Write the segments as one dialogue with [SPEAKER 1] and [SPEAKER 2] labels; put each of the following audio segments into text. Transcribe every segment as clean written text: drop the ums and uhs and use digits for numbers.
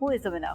[SPEAKER 1] Who is the winner?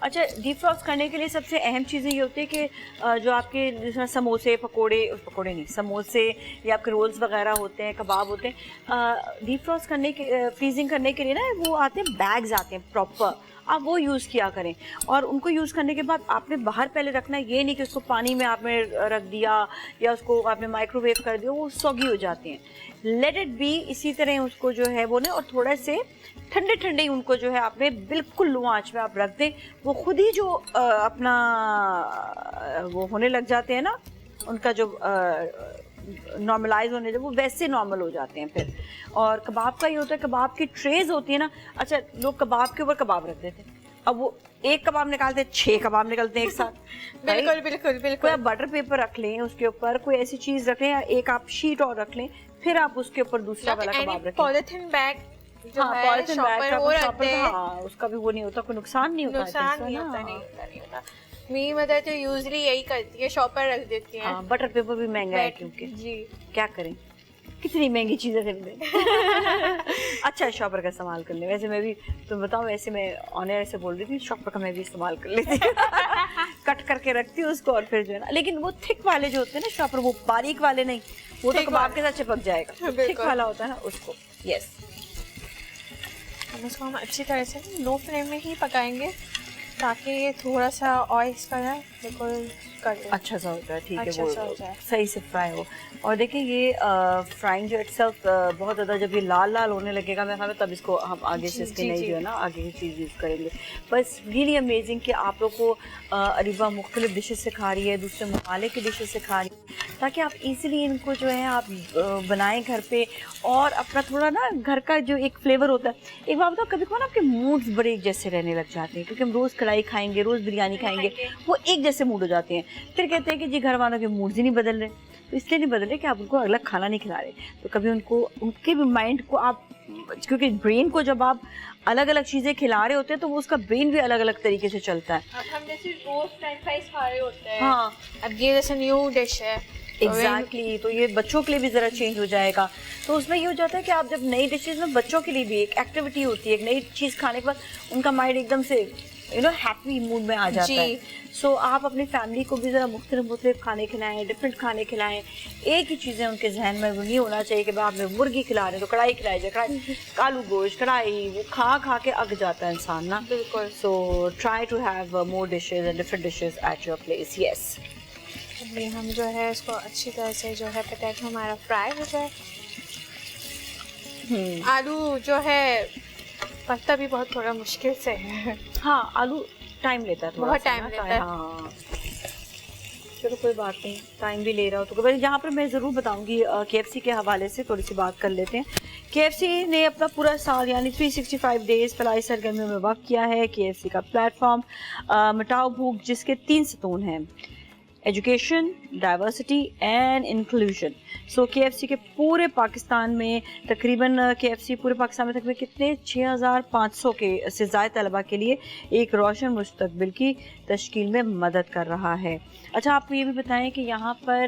[SPEAKER 1] اچھا deep فراست کرنے کے لیے سب سے اہم چیزیں یہ ہوتی ہے کہ جو آپ کے سموسے پکوڑے نہیں سموسے یا آپ کے رولز وغیرہ ہوتے ہیں کباب ہوتے ہیں ڈیپ فراست کرنے کے فریزنگ کرنے کے لیے نا وہ آتے ہیں بیگز آتے ہیں پراپر آپ وہ یوز کیا کریں. اور ان کو یوز کرنے کے بعد آپ نے باہر پہلے رکھنا ہے یہ نہیں کہ اس کو پانی میں آپ نے رکھ دیا یا اس کو آپ نے مائکرو ویو کر دیا وہ سوگی ہو جاتے ہیں. لیٹ اٹ بی اسی طرح اس کو جو ہے وہ نا اور تھوڑے سے ٹھنڈے ان کو جو ہے آپ نے بالکل لو آنچ میں آپ رکھ دیں وہ خود ہی جو اپنا وہ ہونے لگ جاتے ہیں نا ان کا جو نارملائز ہونے وہ ویسے نارمل ہو جاتے ہیں پھر. اور کباب کا یہ ہوتا ہے کباب کی ٹریز ہوتی ہے نا اچھا لوگ کباب کے اوپر کباب رکھ دیتے ہیں اب وہ ایک کباب نکالتے ہیں 6 کباب نکلتے ہیں ایک ساتھ.
[SPEAKER 2] بالکل
[SPEAKER 1] کوئی آپ بٹر پیپر رکھ لیں اس کے اوپر کوئی ایسی چیز رکھ لیں ایک آپ شیٹ اور رکھ لیں پھر آپ اس کے اوپر دوسرا والا کباب رکھیں.
[SPEAKER 2] پالیتھین بیگ
[SPEAKER 1] اس کا بھی وہ نہیں ہوتا کوئی نقصان نہیں ہوتا.
[SPEAKER 2] میری مدر تو یوزلی یہی کرتی ہے شاپر رکھ دیتی ہے.
[SPEAKER 1] بٹر پیپر بھی مہنگا ہے کیونکہ
[SPEAKER 2] جی
[SPEAKER 1] کیا کریں کتنی مہنگی چیزیں خریدیں. اچھا شاپر کا استعمال کر لیں. ویسے میں بھی تم بتاؤ ویسے میں آن ایئر سے بول رہی تھی شاپر کا میں بھی استعمال کر لیتی کٹ کر کے رکھتی ہوں اس کو اور پھر جو ہے نا لیکن وہ تھک والے جو ہوتے ہیں نا شاپر وہ باریک والے نہیں وہ تو کباب کے ساتھ چپک جائے گا. تھک والا ہوتا ہے نا اس کو. یس
[SPEAKER 2] اس کو ہم اچھی طرح سے لو فلیم میں ہی پکائیں گے تاکہ یہ تھوڑا سا آئل اس کا بالکل
[SPEAKER 1] اچھا سا ہوتا ہے. ٹھیک ہے وہ صحیح سے فرائی ہو. اور دیکھیں یہ فرائنگ جو اٹ سیلف بہت زیادہ جب یہ لال ہونے لگے گا میں خیال تب اس کو ہم آگے سے اس کے نئی جو ہے نا آگے کی چیز یوز کریں گے. بس ریئلی امیزنگ کہ آپ لوگ کو اریبہ مختلف ڈشز سکھا رہی ہے دوسرے ممالک کی ڈشز سکھا رہی ہے تاکہ آپ ایزیلی ان کو جو ہے آپ بنائیں گھر پہ اور اپنا تھوڑا نا گھر کا جو ایک فلیور ہوتا ہے. ایک بات بتاؤ کبھی کبھار آپ کے موڈز بڑے ایک جیسے رہنے لگ جاتے ہیں کیونکہ ہم روز کڑھائی کھائیں گے روز بریانی کھائیں گے وہ ایک جیسے موڈ ہو جاتے ہیں. پھر کہتے ہیں کہ جی گھر والوں کے موڈز ہی نہیں بدل رہے تو اس لیے نہیں بدل رہے کہ آپ ان کو الگ کھانا نہیں کھلا رہے. تو کبھی ان کو ان کے بھی مائنڈ کو آپ کیونکہ برین کو جب آپ الگ الگ چیزیں کھلا رہے ہوتے ہیں تو وہ اس کا برین بھی الگ الگ طریقے سے چلتا ہے.
[SPEAKER 2] اب ہم جیسے روز فرینچ فرائز کھا رہے ہوتے ہیں
[SPEAKER 1] ہاں
[SPEAKER 2] اب یہ جیسے نیو ڈش ہے
[SPEAKER 1] ایگزیکٹلی تو یہ بچوں کے لیے بھی ذرا چینج ہو جائے گا. تو اس میں یہ ہو جاتا ہے کہ آپ جب نئی ڈشز میں بچوں کے لیے بھی ایک ایکٹیویٹی ہوتی ہے ایک نئی چیز کھانے کے بعد ان کا مائنڈ ایک دم سے ہیپی موڈ میں آ جاتا ہے. سو آپ اپنی فیملی کو بھی ذرا مختلف کھانے کھلائیں ڈفرینٹ کھانے کھلائیں. ایک ہی چیزیں ان کے ذہن میں وہ نہیں ہونا چاہیے کہ آپ نے مرغی کھلا رہے ہیں تو کڑھائی کھلائی جائے آلو گوشت کڑھائی وہ کھا کے اگ جاتا ہے انسان نا.
[SPEAKER 2] بالکل.
[SPEAKER 1] So try to have more dishes and different dishes at your place. Yes
[SPEAKER 2] ابھی ہم جو ہے اس کو اچھی طرح سے جو ہے پوٹیٹو ہمارا فرائی ہو جائے. آلو جو ہے پکتا بھی بہت تھوڑا مشکل سے ہے.
[SPEAKER 1] ہاں آلو ٹائم لیتا ہے
[SPEAKER 2] بہت ٹائم لیتا ہے.
[SPEAKER 1] ہاں چلو کوئی بات نہیں ٹائم بھی لے رہا ہو تو یہاں پر میں ضرور بتاؤں گی KFC کے حوالے سے تھوڑی سی بات کر لیتے ہیں. KFC نے اپنا پورا سال یعنی 365 ڈیز فلاحی سرگرمیوں میں وقف کیا ہے. KFC کا پلیٹ فارم مٹاؤ بھوک جس کے 3 ستون ہیں education diversity and inclusion. So KFC کے پورے پاکستان میں تقریباً KFC پورے پاکستان میں تقریباً کتنے 6500 کے سے زائد طلباء کے لیے ایک روشن مستقبل کی تشکیل میں مدد کر رہا ہے. اچھا آپ یہ بھی بتائیں کہ یہاں پر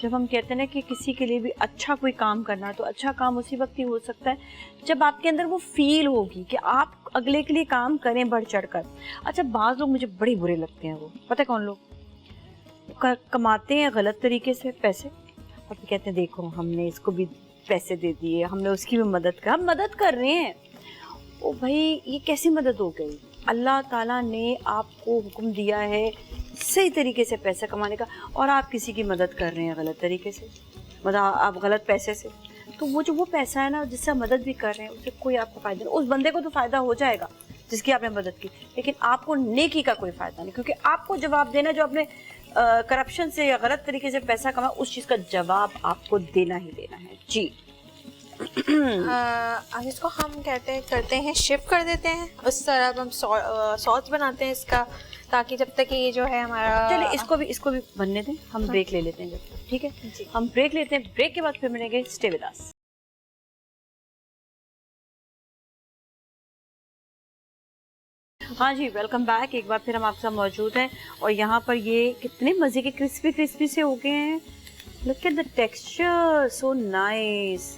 [SPEAKER 1] جب ہم کہتے ہیں نا کہ کسی کے لیے بھی اچھا کوئی کام کرنا تو اچھا کام اسی وقت ہی ہو سکتا ہے جب آپ کے اندر وہ فیل ہوگی کہ آپ اگلے کے لیے کام کریں بڑھ چڑھ کر. اچھا بعض لوگ مجھے بڑے برے لگتے ہیں وہ پتہ کون لوگ کماتے ہیں غلط طریقے سے پیسے اور کہتے ہیں دیکھو ہم نے اس کو بھی پیسے دے دیے ہم نے اس کی بھی مدد ہم مدد کر رہے ہیں. او بھائی یہ کیسی مدد ہو گئی؟ اللہ تعالیٰ نے آپ کو حکم دیا ہے صحیح طریقے سے پیسہ کمانے کا اور آپ کسی کی مدد کر رہے ہیں غلط طریقے سے مطلب آپ غلط پیسے سے. تو وہ جو وہ پیسہ ہے نا جس سے مدد بھی کر رہے ہیں اس سے کوئی آپ کو فائدہ نہیں. اس بندے کو تو فائدہ ہو جائے گا جس کی آپ نے مدد کی لیکن آپ کو نیکی کا کوئی فائدہ نہیں کیونکہ آپ کو جواب دینا جو اپنے کرپشن سے یا غلط طریقے سے پیسہ کما اس چیز کا جواب آپ کو دینا ہی دینا ہے. جی
[SPEAKER 2] اب اس کو ہم کرتے ہیں شفٹ کر دیتے ہیں اس طرح ہم سوس بناتے ہیں اس کا تاکہ جب تک یہ جو ہے ہمارا
[SPEAKER 1] چلیے اس کو بھی بننے دیں ہم بریک لے لیتے ہیں جب تک. ٹھیک ہے ہم بریک لیتے ہیں بریک کے بعد پھر ملیں گے. Stay with us. ہاں جی ویلکم بیک. ایک بار پھر ہم آپ کے ساتھ موجود ہیں اور یہاں پر یہ کتنے مزے کے کرسپی سے ہو گئے ہیں. Look at the texture so nice.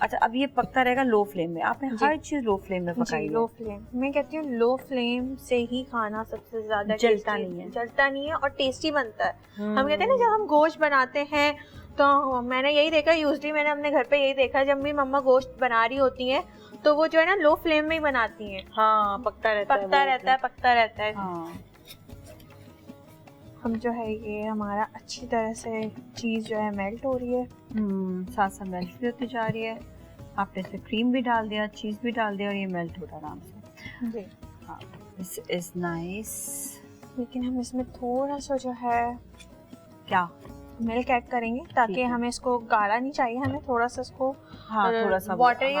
[SPEAKER 1] اچھا اب یہ پکتا رہے گا لو فلیم میں, آپ نے ہر چیز لو فلیم میں پکائی ہے.
[SPEAKER 2] لو فلیم, میں کہتی ہوں لو فلیم سے ہی کھانا سب سے زیادہ
[SPEAKER 1] جلتا نہیں ہے
[SPEAKER 2] اور ٹیسٹی بنتا ہے. ہم کہتے ہیں نا جب ہم گوشت بناتے ہیں تو میں نے یہی دیکھا, یوزلی میں نے اپنے گھر پہ یہی دیکھا, جب بھی مما گوشت بنا رہی ہوتی ہیں تو وہ جو ہے نا لو فلیم میں ہی بناتی ہیں.
[SPEAKER 1] ہاں پکتا رہتا ہے. ہاں
[SPEAKER 2] ہم جو ہے یہ ہمارا اچھی طرح سے چیز جو ہے میلٹ ہو رہی ہے,
[SPEAKER 1] ساتھ ساتھ میلٹ بھی ہوتی جا رہی ہے. آپ نے اس میں کریم بھی ڈال دیا, چیز بھی ڈال دیا, اور یہ میلٹ ہو رہا ہے آرام سے.
[SPEAKER 2] جی
[SPEAKER 1] ہاں دس از نائس.
[SPEAKER 2] لیکن ہم اس میں تھوڑا سا جو ہے
[SPEAKER 1] کیا
[SPEAKER 2] ملک ایڈ کریں گے تاکہ ہمیں اس کو گاڑھا نہیں چاہیے, ہمیں تھوڑا سا اس کو
[SPEAKER 1] تھوڑا سا
[SPEAKER 2] واٹری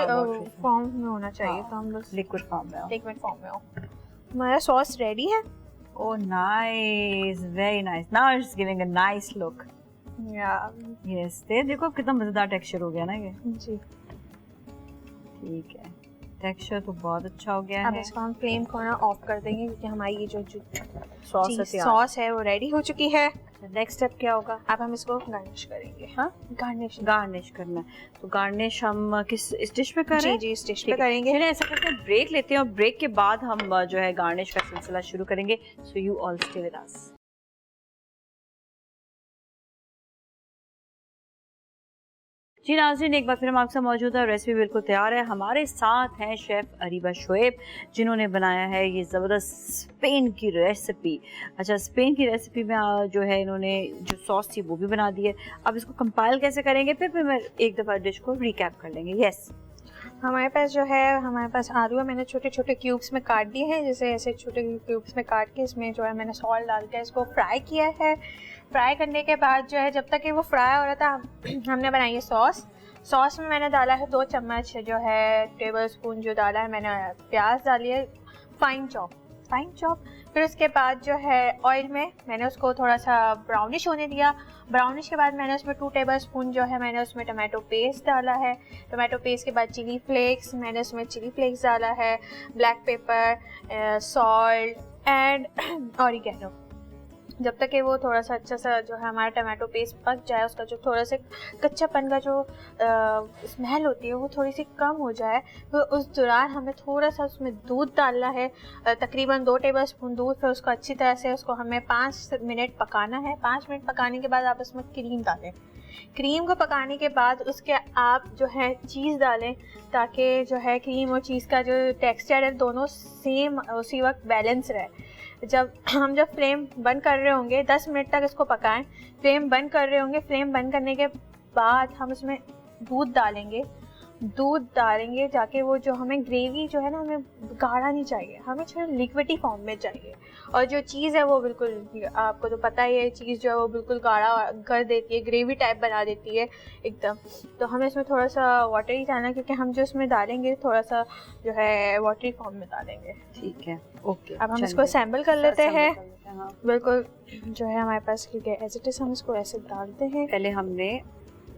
[SPEAKER 2] فارم میں ہونا چاہیے, تو ہم بس
[SPEAKER 1] لیکوڈ فارم میں
[SPEAKER 2] ہو. ہمارا سوس ریڈی ہے.
[SPEAKER 1] Oh nice, very nice. Now it's giving a nice look.
[SPEAKER 2] Yeah.
[SPEAKER 1] Yes, دیکھو کتنا مزیدار ٹیکسچر ہو گیا نا یہ.
[SPEAKER 2] جی
[SPEAKER 1] ٹھیک ہے, ٹیکسچر تو بہت اچھا ہو گیا ہے.
[SPEAKER 2] اب اس کو ہم فلیم کو نا آف کر دیں گے کیونکہ ہماری یہ جو
[SPEAKER 1] سوس
[SPEAKER 2] ہے وہ ریڈی ہو چکی ہے.
[SPEAKER 1] نیکسٹ اسٹیپ کیا ہوگا؟
[SPEAKER 2] اب ہم اس کو گارنش کریں گے. ہاں
[SPEAKER 1] گارنش کرنا ہے. تو گارنش ہم کس اس ڈش پہ کریں گے؟
[SPEAKER 2] جی اس ڈش پہ کریں گے.
[SPEAKER 1] چلیں ایسا کرتے ہیں بریک لیتے ہیں, اور بریک کے بعد ہم جو ہے گارنش کا سلسلہ شروع کریں گے. So you all stay with us. جی ناظرین, ایک بار پھر ہم آپ سے موجود ہے. ریسیپی بالکل تیار ہے. ہمارے ساتھ ہیں شیف اریبہ شعیب, جنہوں نے بنایا ہے یہ زبردست اسپین کی ریسیپی. اچھا اسپین کی ریسیپی میں جو ہے انہوں نے جو سوس تھی وہ بھی بنا دی ہے. اب اس کو کمپائل کیسے کریں گے, پھر میں ایک دفعہ ڈش کو ریکیپ کر لیں گے. یس
[SPEAKER 2] ہمارے پاس آلو ہے, میں نے چھوٹے چھوٹے کیوبس میں کاٹ دیے ہیں. جیسے ایسے چھوٹے کیوبس میں کاٹ کے اس میں جو ہے میں نے سالٹ ڈال کے اس کو فرائی کیا ہے. فرائی کرنے کے بعد جو ہے جب تک کہ وہ فرائی ہو رہا تھا ہم نے بنائی ہے سوس میں نے ڈالا ہے 2 چمچ جو ہے ٹیبل اسپون جو ڈالا ہے میں نے پیاز ڈالی ہے فائن چاپ. پھر اس کے بعد جو ہے آئل میں نے اس کو تھوڑا سا براؤنش ہونے دیا. براؤنش کے بعد میں نے اس میں 2 ٹیبل اسپون جو ہے میں نے اس میں ٹمیٹو پیسٹ ڈالا ہے. ٹمیٹو پیسٹ کے بعد چلی فلیکس, میں نے اس میں چلی فلیکس ڈالا ہے, black paper, salt and oregano. جب تک کہ وہ تھوڑا سا اچھا سا جو ہے ہمارا ٹمیٹو پیسٹ پک جائے, اس کا جو تھوڑا سا کچا پن کا جو اسمیل ہوتی ہے وہ تھوڑی سی کم ہو جائے, تو اس دوران ہمیں تھوڑا سا اس میں دودھ ڈالنا ہے, تقریباً 2 ٹیبل اسپون دودھ. پھر اس کو اچھی طرح سے اس کو ہمیں 5 منٹ پکانا ہے. 5 منٹ پکانے کے بعد آپ اس میں کریم ڈالیں. کریم کو پکانے کے بعد اس کے آپ جو ہے چیز ڈالیں تاکہ جو ہے کریم اور چیز کا جو ٹیکسچر ہے دونوں سیم اسی وقت بیلنس رہے. جب فلیم بند کر رہے ہوں گے 10 منٹ تک اس کو پکائیں. فلیم بند کر رہے ہوں گے. فلیم بند کرنے کے بعد ہم اس میں دودھ ڈالیں گے تاکہ وہ جو ہمیں گریوی جو ہے نا ہمیں گاڑھا نہیں چاہیے, ہمیں تھوڑا لیکوڈی فارم میں چاہیے. اور جو چیز ہے وہ بالکل آپ کو تو پتہ ہی ہے, چیز جو ہے وہ بالکل گاڑھا کر دیتی ہے, گریوی ٹائپ بنا دیتی ہے ایک دم. تو ہمیں اس میں تھوڑا سا واٹر ہی ڈالنا ہے کیونکہ ہم جو اس میں ڈالیں گے تھوڑا سا جو ہے واٹری فارم میں ڈالیں گے.
[SPEAKER 1] ٹھیک ہے, اوکے.
[SPEAKER 2] اب ہم اس کو اسمبل کر لیتے ہیں. بالکل جو ہے ہمارے پاس کیونکہ ایز اٹ از ہم اس کو ایسے ڈالتے ہیں.
[SPEAKER 1] پہلے ہم نے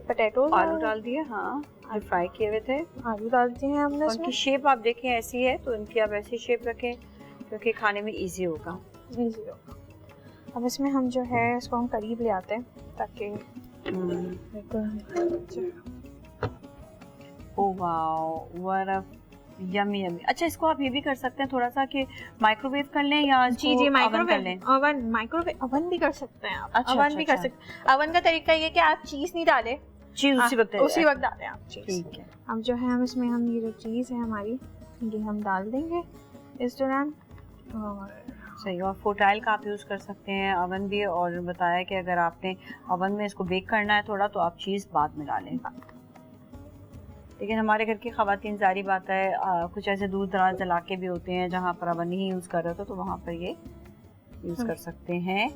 [SPEAKER 2] پوٹیٹوز
[SPEAKER 1] آلو ڈال دیے, ہاں جو فرائی کیے ہوئے تھے
[SPEAKER 2] آلو ڈالتے ہیں ہم نے.
[SPEAKER 1] ان کی شیپ آپ دیکھیں ایسی ہے تو ان کی آپ ایسی شیپ رکھیں کیونکہ کھانے میں ایزی ہوگا.
[SPEAKER 2] اب اس میں ہم جو ہے اس کو ہم قریب لے آتے ہیں تاکہ
[SPEAKER 1] او واو واٹ ا یمی. اچھا اس کو آپ یہ بھی کر سکتے ہیں تھوڑا سا کہ مائکرو ویو کر لیں یا
[SPEAKER 2] جی مائکرو ویو اوون بھی کر سکتے ہیں آپ. اوون بھی کر سکتے ہیں. اوون کا طریقہ یہ کہ آپ چیز نہیں ڈالیں,
[SPEAKER 1] چیز اسی وقت
[SPEAKER 2] ڈالیں آپ چیز.
[SPEAKER 1] ٹھیک ہے.
[SPEAKER 2] اب جو ہے اس میں ہم یہ جو چیز ہے ہماری یہ ہم ڈال دیں گے اس دوران.
[SPEAKER 1] صحیح. اور فوٹائل کا آپ یوز کر سکتے ہیں, اوون بھی. اور بتایا کہ اگر آپ نے اوون میں اس کو بیک کرنا ہے تھوڑا تو آپ چیز بعد میں ڈالیں. لیکن ہمارے گھر کی خواتین ظاہری بات ہے کچھ ایسے دور دراز علاقے بھی ہوتے ہیں جہاں پر اوون نہیں یوز کر رہے تھے تو وہاں پر یہ یوز کر سکتے ہیں.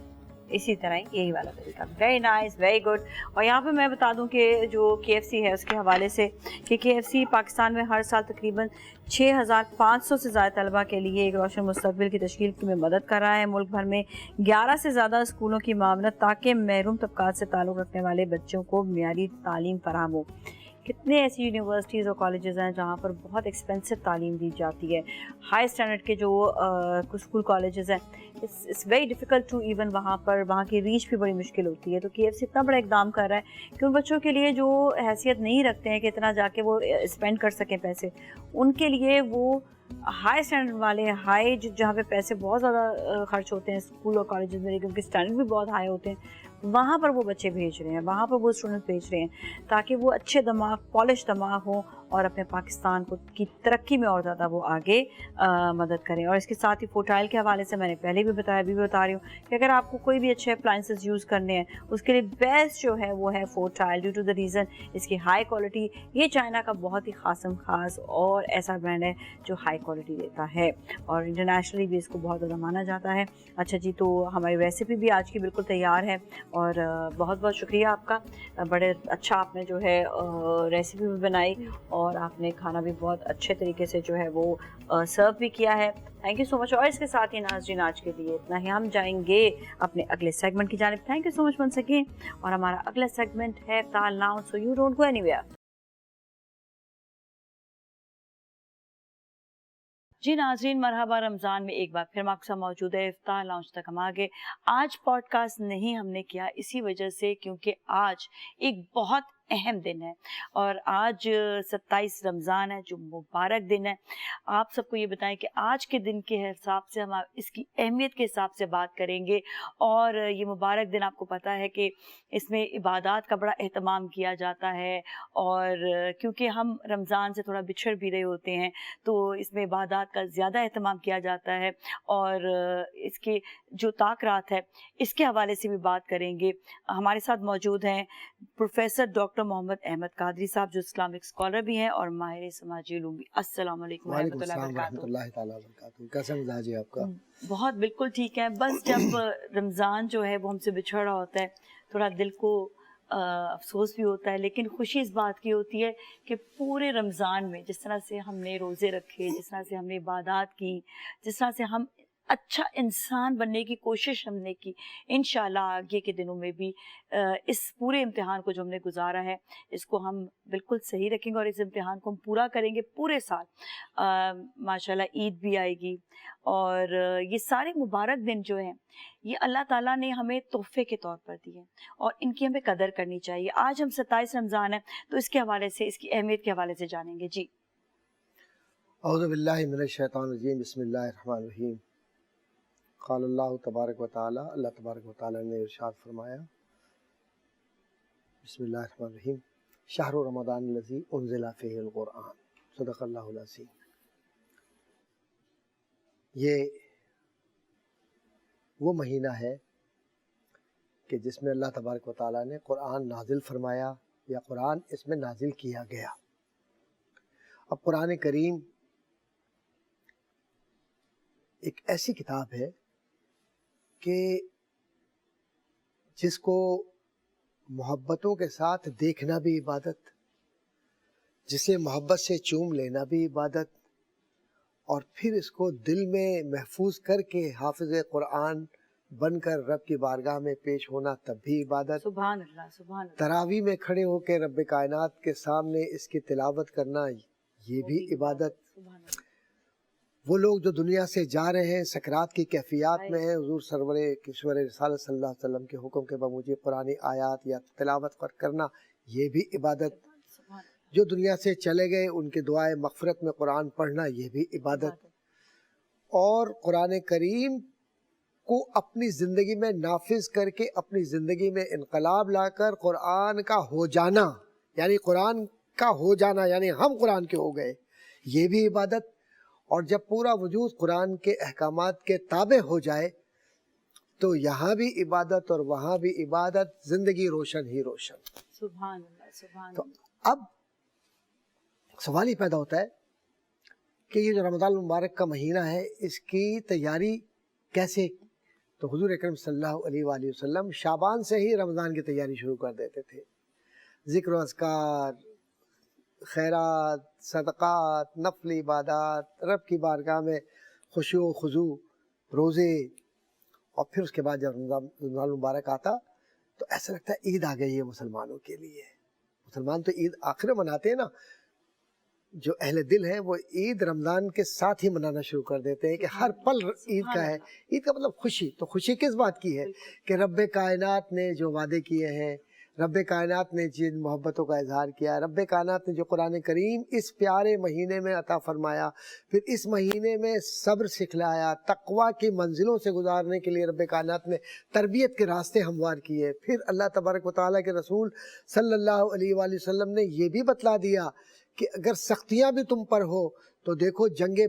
[SPEAKER 1] اسی طرح یہی والا طریقہ. Very nice, very good. اور یہاں پہ میں بتا دوں کہ جو KFC ہے اس کے حوالے سے کہ KFC پاکستان میں ہر سال تقریباً 6500 سے زائد طلبہ کے لیے ایک روشن مستقبل کی تشکیل میں مدد کر رہا ہے. ملک بھر میں 11 سے زیادہ اسکولوں کی معاونت تاکہ محروم طبقات سے تعلق رکھنے والے بچوں کو معیاری تعلیم فراہم ہو. کتنے ایسی یونیورسٹیز اور کالجز ہیں جہاں پر بہت ایکسپینسو تعلیم دی جاتی ہے. ہائی اسٹینڈرڈ کے جو اسکول کالجز ہیں it's very difficult to even وہاں کی ریچ بھی بڑی مشکل ہوتی ہے. تو KFC اتنا بڑا اقدام کر رہا ہے کہ ان بچوں کے لیے جو حیثیت نہیں رکھتے ہیں کہ اتنا جا کے وہ اسپینڈ کر سکیں پیسے, ان کے لیے وہ ہائی اسٹینڈرڈ والے ہائی جہاں پہ پیسے بہت زیادہ خرچ ہوتے ہیں اسکول اور کالجز میں, لیکن ان کے اسٹینڈرڈ بھی بہت ہائی ہوتے ہیں, وہاں پر وہ بچے بھیج رہے ہیں, وہاں پر وہ اسٹوڈنٹ بھیج رہے ہیں تاکہ وہ اچھے دماغ, پالش دماغ ہوں اور اپنے پاکستان کو کی ترقی میں اور زیادہ وہ آگے مدد کریں. اور اس کے ساتھ ہی فوٹائل کے حوالے سے میں نے پہلے بھی بتایا, ابھی بھی بتا رہی ہوں کہ اگر آپ کو کوئی بھی اچھے اپلائنسز یوز کرنے ہیں اس کے لیے بیسٹ جو ہے وہ ہے فوٹائل, ڈیو ٹو دا ریزن اس کی ہائی کوالٹی. یہ چائنا کا بہت ہی خاص اور ایسا برانڈ ہے جو ہائی کوالٹی دیتا ہے اور انٹرنیشنلی بھی اس کو بہت زیادہ مانا جاتا ہے. اچھا جی, تو ہماری ریسیپی بھی آج کی بالکل تیار ہے اور بہت بہت شکریہ آپ کا, بڑے اچھا آپ نے جو ہے ریسیپی بھی بنائی اور آپ نے کھانا بھی بہت اچھے طریقے سے جو ہے وہ سرو بھی کیا ہے. تھینک یو سو مچ. اور اس کے ساتھ ہی ناظرین آج کے لیے اتنا ہی, ہم جائیں گے اپنے اگلے سیگمنٹ کی جانب. Thank you so much once again. اور ہمارا اگلا سیگمنٹ ہے افطار lounge, so you don't go anywhere. جی ناظرین مرحبا, رمضان میں ایک بار پھر مقصد موجود ہے افطار لاؤنج تک ہم آگے. آج پوڈ کاسٹ نہیں ہم نے کیا اسی وجہ سے کیونکہ آج ایک بہت اہم دن ہے اور آج 27 رمضان ہے جو مبارک دن ہے. آپ سب کو یہ بتائیں کہ آج کے دن کے حساب سے ہم اس کی اہمیت کے حساب سے بات کریں گے. اور یہ مبارک دن آپ کو پتہ ہے کہ اس میں عبادات کا بڑا اہتمام کیا جاتا ہے اور کیونکہ ہم رمضان سے تھوڑا بچھڑ بھی رہے ہوتے ہیں تو اس میں عبادات کا زیادہ اہتمام کیا جاتا ہے اور اس کے جو تاثرات ہے اس کے حوالے سے بھی بات کریں گے. ہمارے ساتھ موجود ہیں پروفیسر ڈاکٹر محمد احمد قادری صاحب جو اسلامک اسکالر بھی ہیں اور ماہر سماجی علوم بھی. السلام علیکم ورحمۃ اللہ
[SPEAKER 3] وبرکاتہ. کیسا مزاج ہے آپ کا؟
[SPEAKER 1] بہت بالکل ٹھیک ہے. بس جب رمضان جو ہے وہ ہم سے بچھڑ رہا ہوتا ہے تھوڑا دل کو افسوس بھی ہوتا ہے, لیکن خوشی اس بات کی ہوتی ہے کہ پورے رمضان میں جس طرح سے ہم نے روزے رکھے, جس طرح سے ہم نے عبادات کی, جس طرح سے ہم اچھا انسان بننے کی کوشش ہم نے کی, انشاءاللہ آگے کے دنوں میں بھی اس پورے امتحان کو جو ہم نے گزارا ہے اس کو ہم بالکل صحیح رکھیں گے اور اس امتحان کو ہم پورا کریں گے پورے سال. ماشاءاللہ عید بھی آئے گی اور یہ سارے مبارک دن جو ہیں یہ اللہ تعالیٰ نے ہمیں تحفے کے طور پر دیے اور ان کی ہمیں قدر کرنی چاہیے. آج ہم 27 رمضان ہے تو اس کے حوالے سے, اس کی اہمیت کے حوالے سے جانیں گے. جی
[SPEAKER 3] اعوذ باللہ من الشیطان الرجیم, بسم اللہ الرحمن الرحیم. قال اللہ تبارک و تعالی, اللہ تبارک و تعالی نے ارشاد فرمایا, بسم اللہ الرحمن الرحیم, شہر رمضان الذی انزل فیہ القرآن, صدق اللہ العظیم. یہ وہ مہینہ ہے کہ جس میں اللہ تبارک و تعالی نے قرآن نازل فرمایا یا قرآن اس میں نازل کیا گیا. اب قرآن کریم ایک ایسی کتاب ہے کہ جس کو محبتوں کے ساتھ دیکھنا بھی عبادت, جسے محبت سے چوم لینا بھی عبادت, اور پھر اس کو دل میں محفوظ کر کے حافظ قرآن بن کر رب کی بارگاہ میں پیش ہونا تب بھی عبادت.
[SPEAKER 1] سبحان اللہ, سبحان اللہ.
[SPEAKER 3] تراویح میں کھڑے ہو کے رب کائنات کے سامنے اس کی تلاوت کرنا یہ بھی عبادت.
[SPEAKER 1] سبحان اللہ.
[SPEAKER 3] وہ لوگ جو دنیا سے جا رہے ہیں سکرات کی کیفیات میں ہیں, حضور سرور کشور رسالت صلی اللہ علیہ وسلم کے حکم کے بموجب قرآنی آیات یا تلاوت کرنا یہ بھی عبادت. جو دنیا سے چلے گئے ان کے دعائے مغفرت میں قرآن پڑھنا یہ بھی عبادت. اور قرآن کریم کو اپنی زندگی میں نافذ کر کے اپنی زندگی میں انقلاب لا کر قرآن کا ہو جانا, یعنی قرآن کا ہو جانا یعنی ہم قرآن کے ہو گئے, یہ بھی عبادت. اور جب پورا وجود قرآن کے احکامات کے تابع ہو جائے تو یہاں بھی عبادت اور وہاں بھی عبادت, زندگی روشن ہی روشن.
[SPEAKER 1] سبحان اللہ, سبحان
[SPEAKER 3] تو
[SPEAKER 1] اللہ.
[SPEAKER 3] اب سوال ہی پیدا ہوتا ہے کہ یہ جو رمضان المبارک کا مہینہ ہے اس کی تیاری کیسے؟ تو حضور اکرم صلی اللہ علیہ وآلہ وسلم شعبان سے ہی رمضان کی تیاری شروع کر دیتے تھے. ذکر و اذکار, خیرات, صدقات, نفل عبادات, رب کی بارگاہ میں خشوع و خضوع, روزے, اور پھر اس کے بعد جب رمضان المبارک آتا تو ایسا لگتا ہے عید آ گئی ہے مسلمانوں کے لیے. مسلمان تو عید آخر میں مناتے ہیں نا، جو اہل دل ہیں وہ عید رمضان کے ساتھ ہی منانا شروع کر دیتے ہیں کہ ہر پل عید کا ہے. عید کا مطلب خوشی. تو خوشی کس بات کی ہے؟ کہ رب کائنات نے جو وعدے کیے ہیں، رب کائنات نے جن محبتوں کا اظہار کیا، رب کائنات نے جو قرآن کریم اس پیارے مہینے میں عطا فرمایا، پھر اس مہینے میں صبر سکھلایا، تقوی کی منزلوں سے گزارنے کے لیے رب کائنات نے تربیت کے راستے ہموار کیے. پھر اللہ تبارک و تعالیٰ کے رسول صلی اللہ علیہ وآلہ وسلم نے یہ بھی بتلا دیا کہ اگر سختیاں بھی تم پر ہو تو دیکھو جنگ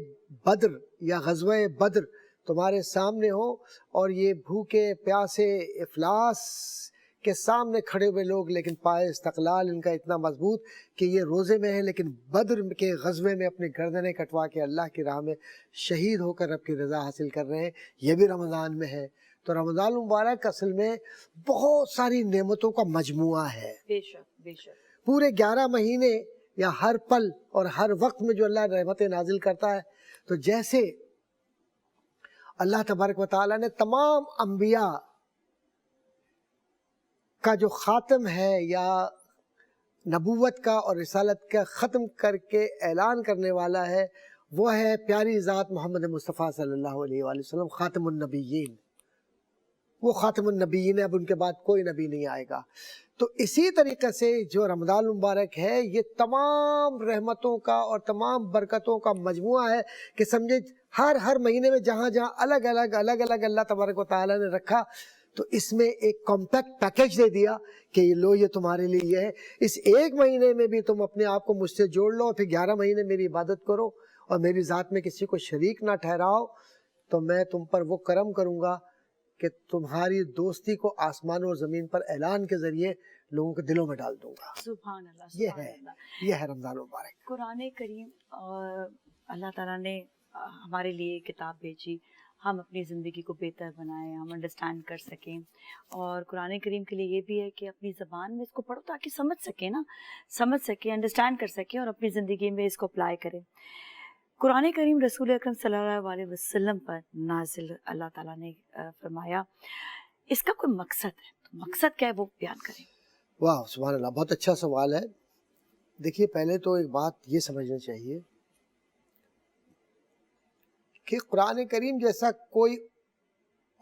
[SPEAKER 3] بدر یا غزوہ بدر تمہارے سامنے ہو، اور یہ بھوکے پیاسے افلاس کے سامنے کھڑے ہوئے لوگ، لیکن پائے استقلال ان کا اتنا مضبوط کہ یہ روزے میں ہیں لیکن بدر کے غزوے میں اپنی گردنیں کٹوا کے اللہ کی راہ میں شہید ہو کر رب کی رضا حاصل کر رہے ہیں. یہ بھی رمضان میں ہے. تو رمضان المبارک اصل میں بہت ساری نعمتوں کا مجموعہ ہے.
[SPEAKER 1] بے شک بے شک.
[SPEAKER 3] پورے 11 مہینے یا ہر پل اور ہر وقت میں جو اللہ رحمتیں نازل کرتا ہے. تو جیسے اللہ تبارک و تعالیٰ نے تمام انبیاء کا جو خاتم ہے یا نبوت کا اور رسالت کا ختم کر کے اعلان کرنے والا ہے، وہ ہے پیاری ذات محمد مصطفیٰ صلی اللہ علیہ وآلہ وسلم، خاتم النبیین. وہ خاتم النبیین ہے، اب ان کے بعد کوئی نبی نہیں آئے گا. تو اسی طریقے سے جو رمضان المبارک ہے یہ تمام رحمتوں کا اور تمام برکتوں کا مجموعہ ہے کہ سمجھے ہر مہینے میں جہاں جہاں الگ الگ اللہ تبارک و تعالیٰ نے رکھا، تو اس میں ایک کمپیکٹ پیکیج دے دیا کہ یہ لو، یہ تمہارے لیے یہ ہے. اس ایک مہینے میں بھی تم اپنے آپ کو مجھ سے جوڑ لو، پھر 11 مہینے میری عبادت کرو اور میری ذات میں کسی کو شریک نہ ٹھہراؤ، تو میں تم پر وہ کرم کروں گا کہ تمہاری دوستی کو آسمان اور زمین پر اعلان کے ذریعے لوگوں کے دلوں میں ڈال دوں گا.
[SPEAKER 1] سبحان اللہ.
[SPEAKER 3] یہ ہے رمضان المبارک.
[SPEAKER 1] قرآن کریم اور اللہ تعالیٰ نے ہمارے لیے کتاب بھیجی، ہم اپنی زندگی کو بہتر بنائیں، ہم انڈرسٹینڈ کر سکیں. اور قرآن کریم کے لیے یہ بھی ہے کہ اپنی زبان میں اس کو پڑھو تاکہ سمجھ سکیں، انڈرسٹینڈ کر سکیں اور اپنی زندگی میں اس کو اپلائی کریں. قرآن کریم رسول اکرم صلی اللہ علیہ وسلم پر نازل اللہ تعالیٰ نے فرمایا، اس کا کوئی مقصد ہے، تو مقصد کیا ہے وہ بیان کریں.
[SPEAKER 3] واہ سبحان اللہ، بہت اچھا سوال ہے. دیکھیے پہلے تو ایک بات یہ سمجھنا چاہیے کہ قرآن کریم جیسا کوئی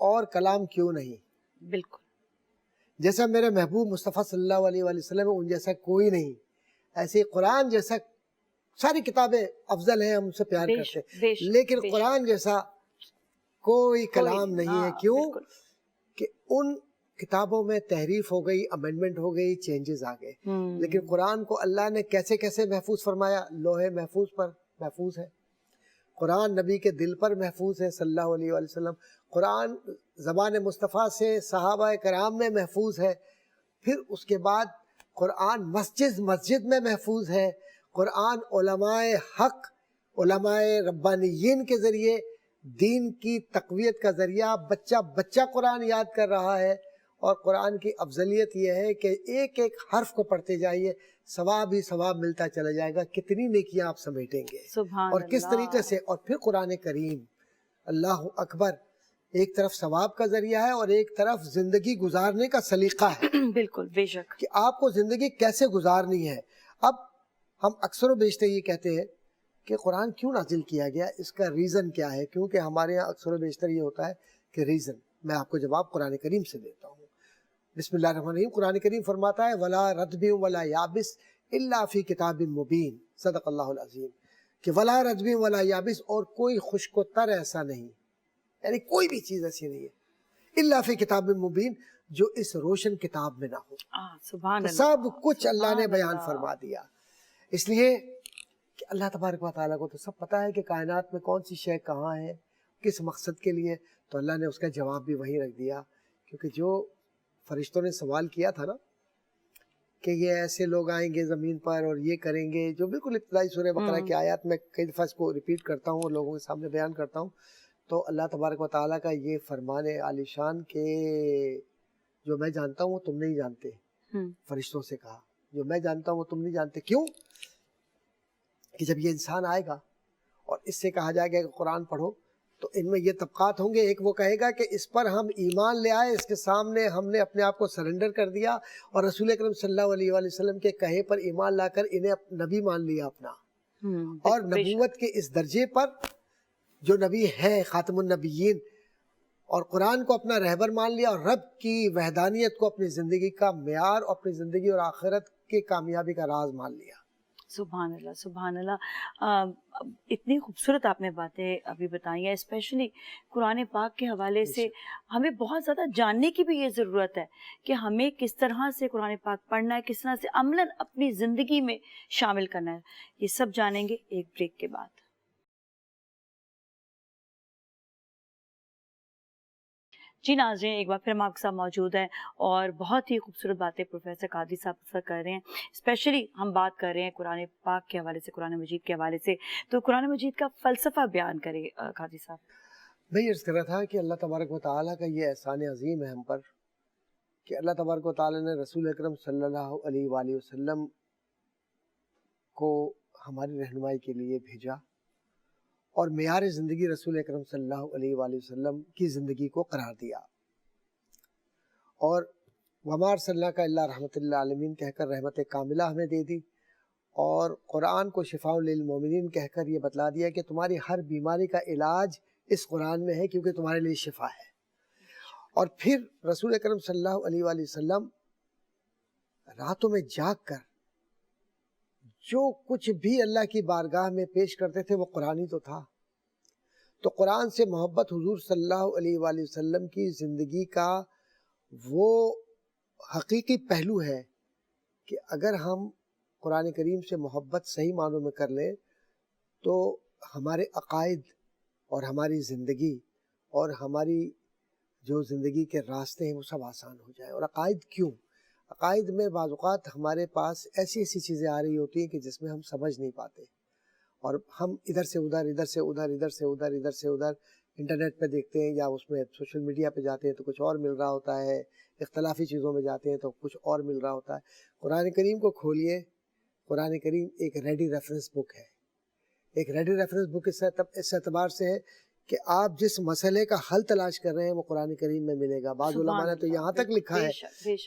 [SPEAKER 3] اور کلام کیوں نہیں.
[SPEAKER 1] بالکل.
[SPEAKER 3] جیسا میرے محبوب مصطفیٰ صلی اللہ علیہ وآلہ وسلم ان جیسا کوئی نہیں، ایسے قرآن جیسا ساری کتابیں افضل ہیں، ہم ان سے پیار کرتے ہیں، لیکن قرآن جیسا کوئی کلام نہیں ہے. کیوں؟ کہ ان کتابوں میں تحریف ہو گئی، امینڈمنٹ ہو گئی، چینجز آ گئے، لیکن قرآن کو اللہ نے کیسے محفوظ فرمایا؟ لوح محفوظ پر محفوظ ہے. قرآن نبی کے دل پر محفوظ ہے صلی اللہ علیہ وآلہ وسلم. قرآن زبان مصطفیٰ سے صحابہ کرام میں محفوظ ہے. پھر اس کے بعد قرآن مسجد میں محفوظ ہے. قرآن علماء حق، علماء ربانیین کے ذریعے دین کی تقویت کا ذریعہ بچہ قرآن یاد کر رہا ہے. اور قرآن کی افضلیت یہ ہے کہ ایک ایک حرف کو پڑھتے جائیے، ثواب ہی ثواب ملتا چلا جائے گا. کتنی نیکیاں آپ سمیٹیں گے اور کس طریقے سے. اور پھر قرآن کریم اللہ اکبر ایک طرف ثواب کا ذریعہ ہے اور ایک طرف زندگی گزارنے کا سلیقہ ہے.
[SPEAKER 1] بالکل بے شک. کہ
[SPEAKER 3] آپ کو زندگی کیسے گزارنی ہے. اب ہم اکثر و بیشتر یہ کہتے ہیں کہ قرآن کیوں نازل کیا گیا، اس کا ریزن کیا ہے؟ کیونکہ ہمارے یہاں اکثر و بیشتر یہ ہوتا ہے کہ ریزن. میں آپ کو جواب قرآن کریم سے دیتا ہوں. بسم اللہ الرحمن الرحیم. قرآن کریم فرماتا ہے وَلَا رَطْبٍ وَلَا يَابِسٍ إِلَّا فِي كِتَابٍ مُبِينٍ. صدق اللہ العظیم. کہ وَلَا رَطْبٍ وَلَا يَابِسٍ، اور کوئی خشک و تر ایسا نہیں، یعنی کوئی بھی چیز ایسی نہیں ہے إِلَّا فِي كِتَابٍ مُبِينٍ، جو اس روشن کتاب میں نہ ہو.
[SPEAKER 1] سبحان اللہ.
[SPEAKER 3] سب کچھ اللہ نے بیان فرما دیا. اس لیے کہ اللہ تبارک و تعالیٰ کو تو سب پتہ ہے کہ کائنات میں کون سی شے کہاں ہے، کس مقصد کے لیے. تو اللہ نے اس کا جواب بھی وہیں رکھ دیا. کیونکہ جو فرشتوں نے سوال کیا تھا نا کہ یہ ایسے لوگ آئیں گے زمین پر اور یہ کریں گے، جو بالکل ابتدائی سورہ بقرہ کی آیات میں کئی دفعہ اس کو ریپیٹ کرتا ہوں اور لوگوں کے سامنے بیان کرتا ہوں. تو اللہ تبارک و تعالیٰ کا یہ فرمان عالی شان کہ جو میں جانتا ہوں وہ تم نہیں جانتے. فرشتوں سے کہا جو میں جانتا ہوں وہ تم نہیں جانتے. کیوں؟ کہ جب یہ انسان آئے گا اور اس سے کہا جائے گا کہ قرآن پڑھو، تو ان میں یہ طبقات ہوں گے. ایک وہ کہے گا کہ اس پر ہم ایمان لے آئے, اس کے سامنے ہم نے اپنے آپ کو سرنڈر کر دیا اور رسول اکرم صلی اللہ علیہ وآلہ وسلم کے کہے پر ایمان لا کر انہیں نبی مان لیا اپنا. اور نبوت کے اس درجے پر جو نبی ہے خاتم النبیین, اور قرآن کو اپنا رہبر مان لیا, اور رب کی وحدانیت کو اپنی زندگی کا معیار اور اپنی زندگی اور آخرت کے کامیابی کا راز مان لیا.
[SPEAKER 1] سبحان اللہ, سبحان اللہ. اتنی خوبصورت آپ نے باتیں ابھی بتائی ہیں, اسپیشلی قرآن پاک کے حوالے سے ہمیں بہت زیادہ جاننے کی بھی یہ ضرورت ہے کہ ہمیں کس طرح سے قرآن پاک پڑھنا ہے, کس طرح سے عملاً اپنی زندگی میں شامل کرنا ہے. یہ سب جانیں گے ایک بریک کے بعد. جی ناظرین, ایک بار پھر ہم آپ کے ساتھ موجود ہیں اور بہت ہی خوبصورت باتیں پروفیسر قادری صاحب کر رہے ہیں. اسپیشلی ہم بات کر رہے ہیں قرآن پاک کے حوالے سے, قرآن مجید کے حوالے سے. تو قرآن مجید کا فلسفہ بیان کریں قادری صاحب.
[SPEAKER 3] میں یہ عرض کر رہا تھا کہ اللہ تبارک و تعالیٰ کا یہ احسان عظیم ہے ہم پر کہ اللہ تبارک و تعالیٰ نے رسول اکرم صلی اللہ علیہ وآلہ وسلم کو ہماری رہنمائی کے لیے بھیجا, اور معیار زندگی رسول اکرم صلی اللہ علیہ وآلہ وسلم کی زندگی کو قرار دیا, اور وما ارسلناک الا رحمۃ للعالمین کہہ کر رحمت کاملہ ہمیں دے دی, اور قرآن کو شفاء للمؤمنین کہہ کر یہ بتلا دیا کہ تمہاری ہر بیماری کا علاج اس قرآن میں ہے کیونکہ تمہارے لیے شفا ہے. اور پھر رسول اکرم صلی اللہ علیہ وآلہ وسلم راتوں میں جاگ کر جو کچھ بھی اللہ کی بارگاہ میں پیش کرتے تھے وہ قرآن ہی تو تھا. تو قرآن سے محبت حضور صلی اللہ علیہ وآلہ وسلم کی زندگی کا وہ حقیقی پہلو ہے کہ اگر ہم قرآن کریم سے محبت صحیح معنوں میں کر لیں تو ہمارے عقائد اور ہماری زندگی اور ہماری جو زندگی کے راستے ہیں وہ سب آسان ہو جائیں. اور عقائد کیوں؟ عقائد میں بعض اوقات ہمارے پاس ایسی ایسی چیزیں آ رہی ہوتی ہیں کہ جس میں ہم سمجھ نہیں پاتے, اور ہم ادھر سے ادھر, ادھر سے ادھر, ادھر سے ادھر, ادھر سے ادھر انٹرنیٹ پہ دیکھتے ہیں, یا اس میں سوشل میڈیا پہ جاتے ہیں تو کچھ اور مل رہا ہوتا ہے, اختلافی چیزوں میں جاتے ہیں تو کچھ اور مل رہا ہوتا ہے. قرآن کریم کو کھولیے, قرآن کریم ایک ریڈی ریفرنس بک ہے. ایک ریڈی ریفرنس بک اس اعتبار سے ہے کہ آپ جس مسئلے کا حل تلاش کر رہے ہیں وہ قرآن کریم میں ملے گا. بعض علماء نے تو یہاں تک لکھا ہے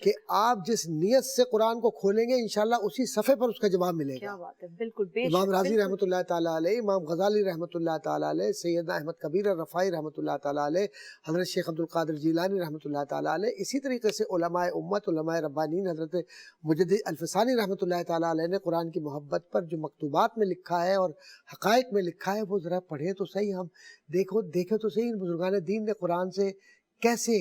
[SPEAKER 3] کہ آپ جس نیت سے قرآن کو کھولیں گے انشاءاللہ اسی صفحے پر اس کا جواب ملے گا.
[SPEAKER 1] کیا بات ہے, بالکل.
[SPEAKER 3] امام راضی رحمۃ اللہ تعالیٰ علیہ, امام غزالی رحمۃ اللہ تعالیٰ علیہ, سیدنا احمد کبیر الرفاعی رحمۃ اللہ تعالیٰ علیہ, حضرت شیخ عبد القادر جیلانی رحمۃ اللہ تعالیٰ علیہ, اسی طریقے سے علماء امت, علماء ربانین, حضرت مجدد الفسانی رحمۃ اللہ تعالیٰ علیہ نے قرآن کی محبت پر جو مکتوبات میں لکھا ہے اور حقائق میں لکھا ہے وہ ذرا پڑھیں تو صحیح, ہم دیکھو تو صحیح بزرگان دین نے قرآن سے کیسے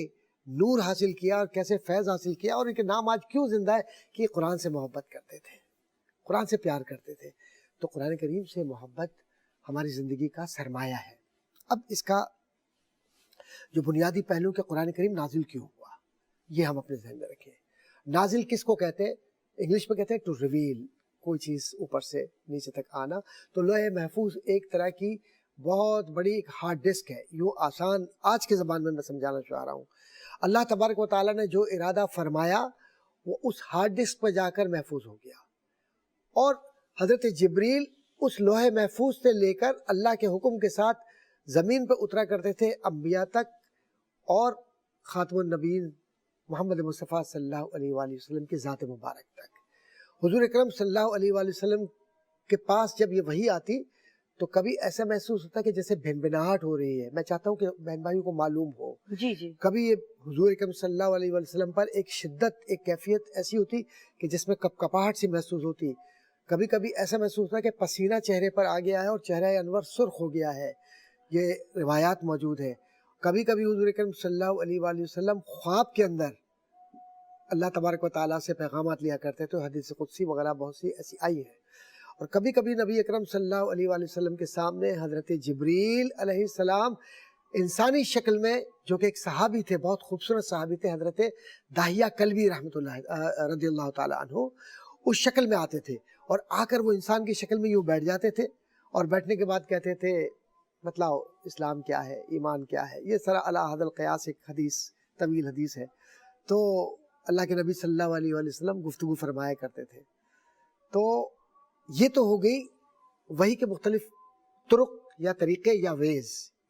[SPEAKER 3] نور حاصل کیا اور کیسے فیض حاصل کیا, اور ان کے نام آج کیوں زندہ ہے کہ یہ قرآن سے محبت کرتے تھے, قرآن سے پیار کرتے تھے. تو قرآن کریم سے محبت ہماری زندگی کا سرمایہ ہے. اب اس کا جو بنیادی پہلو کہ قرآن کریم نازل کیوں ہوا یہ ہم اپنے ذہن میں رکھیں. نازل کس کو کہتے ہیں؟ انگلش میں کہتے ہیں ٹو ریویل, کوئی چیز اوپر سے نیچے تک آنا. تو لوح محفوظ ایک طرح کی بہت بڑی ایک ہارڈ ڈسک ہے, یوں آسان آج کے زبان میں سمجھانا چاہ رہا ہوں. اللہ تبارک و تعالیٰ نے جو ارادہ فرمایا وہ اس ہارڈ ڈسک پر جا کر محفوظ ہو گیا, اور حضرت جبریل اس لوح محفوظ سے لے کر اللہ کے حکم کے ساتھ زمین پہ اترا کرتے تھے انبیاء تک اور خاتم النبیین محمد مصطفیٰ صلی اللہ علیہ وآلہ وسلم کی ذات مبارک تک. حضور اکرم صلی اللہ علیہ وآلہ وسلم کے پاس جب یہ وحی آتی تو کبھی ایسا محسوس ہوتا کہ جیسے بھنبھناہٹ ہو رہی ہے. میں چاہتا ہوں کہ بہن بھائیوں کو معلوم ہو,
[SPEAKER 1] جی
[SPEAKER 3] کبھی یہ حضور اکرم صلی اللہ علیہ وآلہ وسلم پر ایک شدت, ایک کیفیت ایسی ہوتی کہ جس میں کپکپاہٹ سی محسوس ہوتی. کبھی کبھی ایسا محسوس ہوتا کہ پسینہ چہرے پر آ گیا ہے اور چہرہ انور سرخ ہو گیا ہے. یہ روایات موجود ہے. کبھی کبھی حضور اکرم صلی اللہ علیہ وآلہ وسلم خواب کے اندر اللہ تبارک و تعالیٰ سے پیغامات لیا کرتے تھے, حدیث قدسی وغیرہ بہت سی ایسی آئی ہیں. اور کبھی کبھی نبی اکرم صلی اللہ علیہ وآلہ وسلم کے سامنے حضرت جبریل علیہ السلام انسانی شکل میں, جو کہ ایک صحابی تھے, بہت خوبصورت صحابی تھے, حضرت داہیہ کلبی رحمۃ اللہ رضی اللہ تعالیٰ عنہ, اس شکل میں آتے تھے اور آ کر وہ انسان کی شکل میں یوں بیٹھ جاتے تھے, اور بیٹھنے کے بعد کہتے تھے بتلاؤ اسلام کیا ہے, ایمان کیا ہے. یہ سرا علی حد القیاس ایک حدیث, طویل حدیث ہے. تو اللہ کے نبی صلی اللہ علیہ وآلہ وسلم گفتگو فرمایا کرتے تھے. تو یہ تو ہو گئی وحی کے مختلف طرق یا طریقے یا ویز,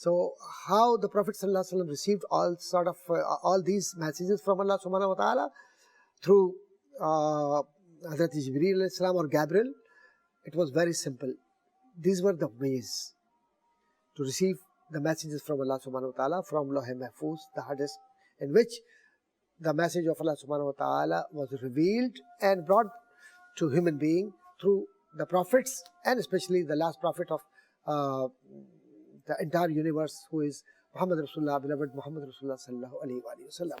[SPEAKER 3] So how the Prophet sallallahu alaihi wasallam received all these messages from Allah subhanahu wa ta'ala through Hazrat Jibreel alayhi salam or Gabriel, it was very simple. These were the ways to receive the messages from Allah subhanahu wa ta'ala from Lawh Mahfuz, the hardest, in which the message of Allah subhanahu wa ta'ala was revealed and brought to human being through the prophets, and especially the last prophet of the entire universe, who is Muhammad Rasulullah, beloved Muhammad Rasulullah sallallahu alaihi wa sallam.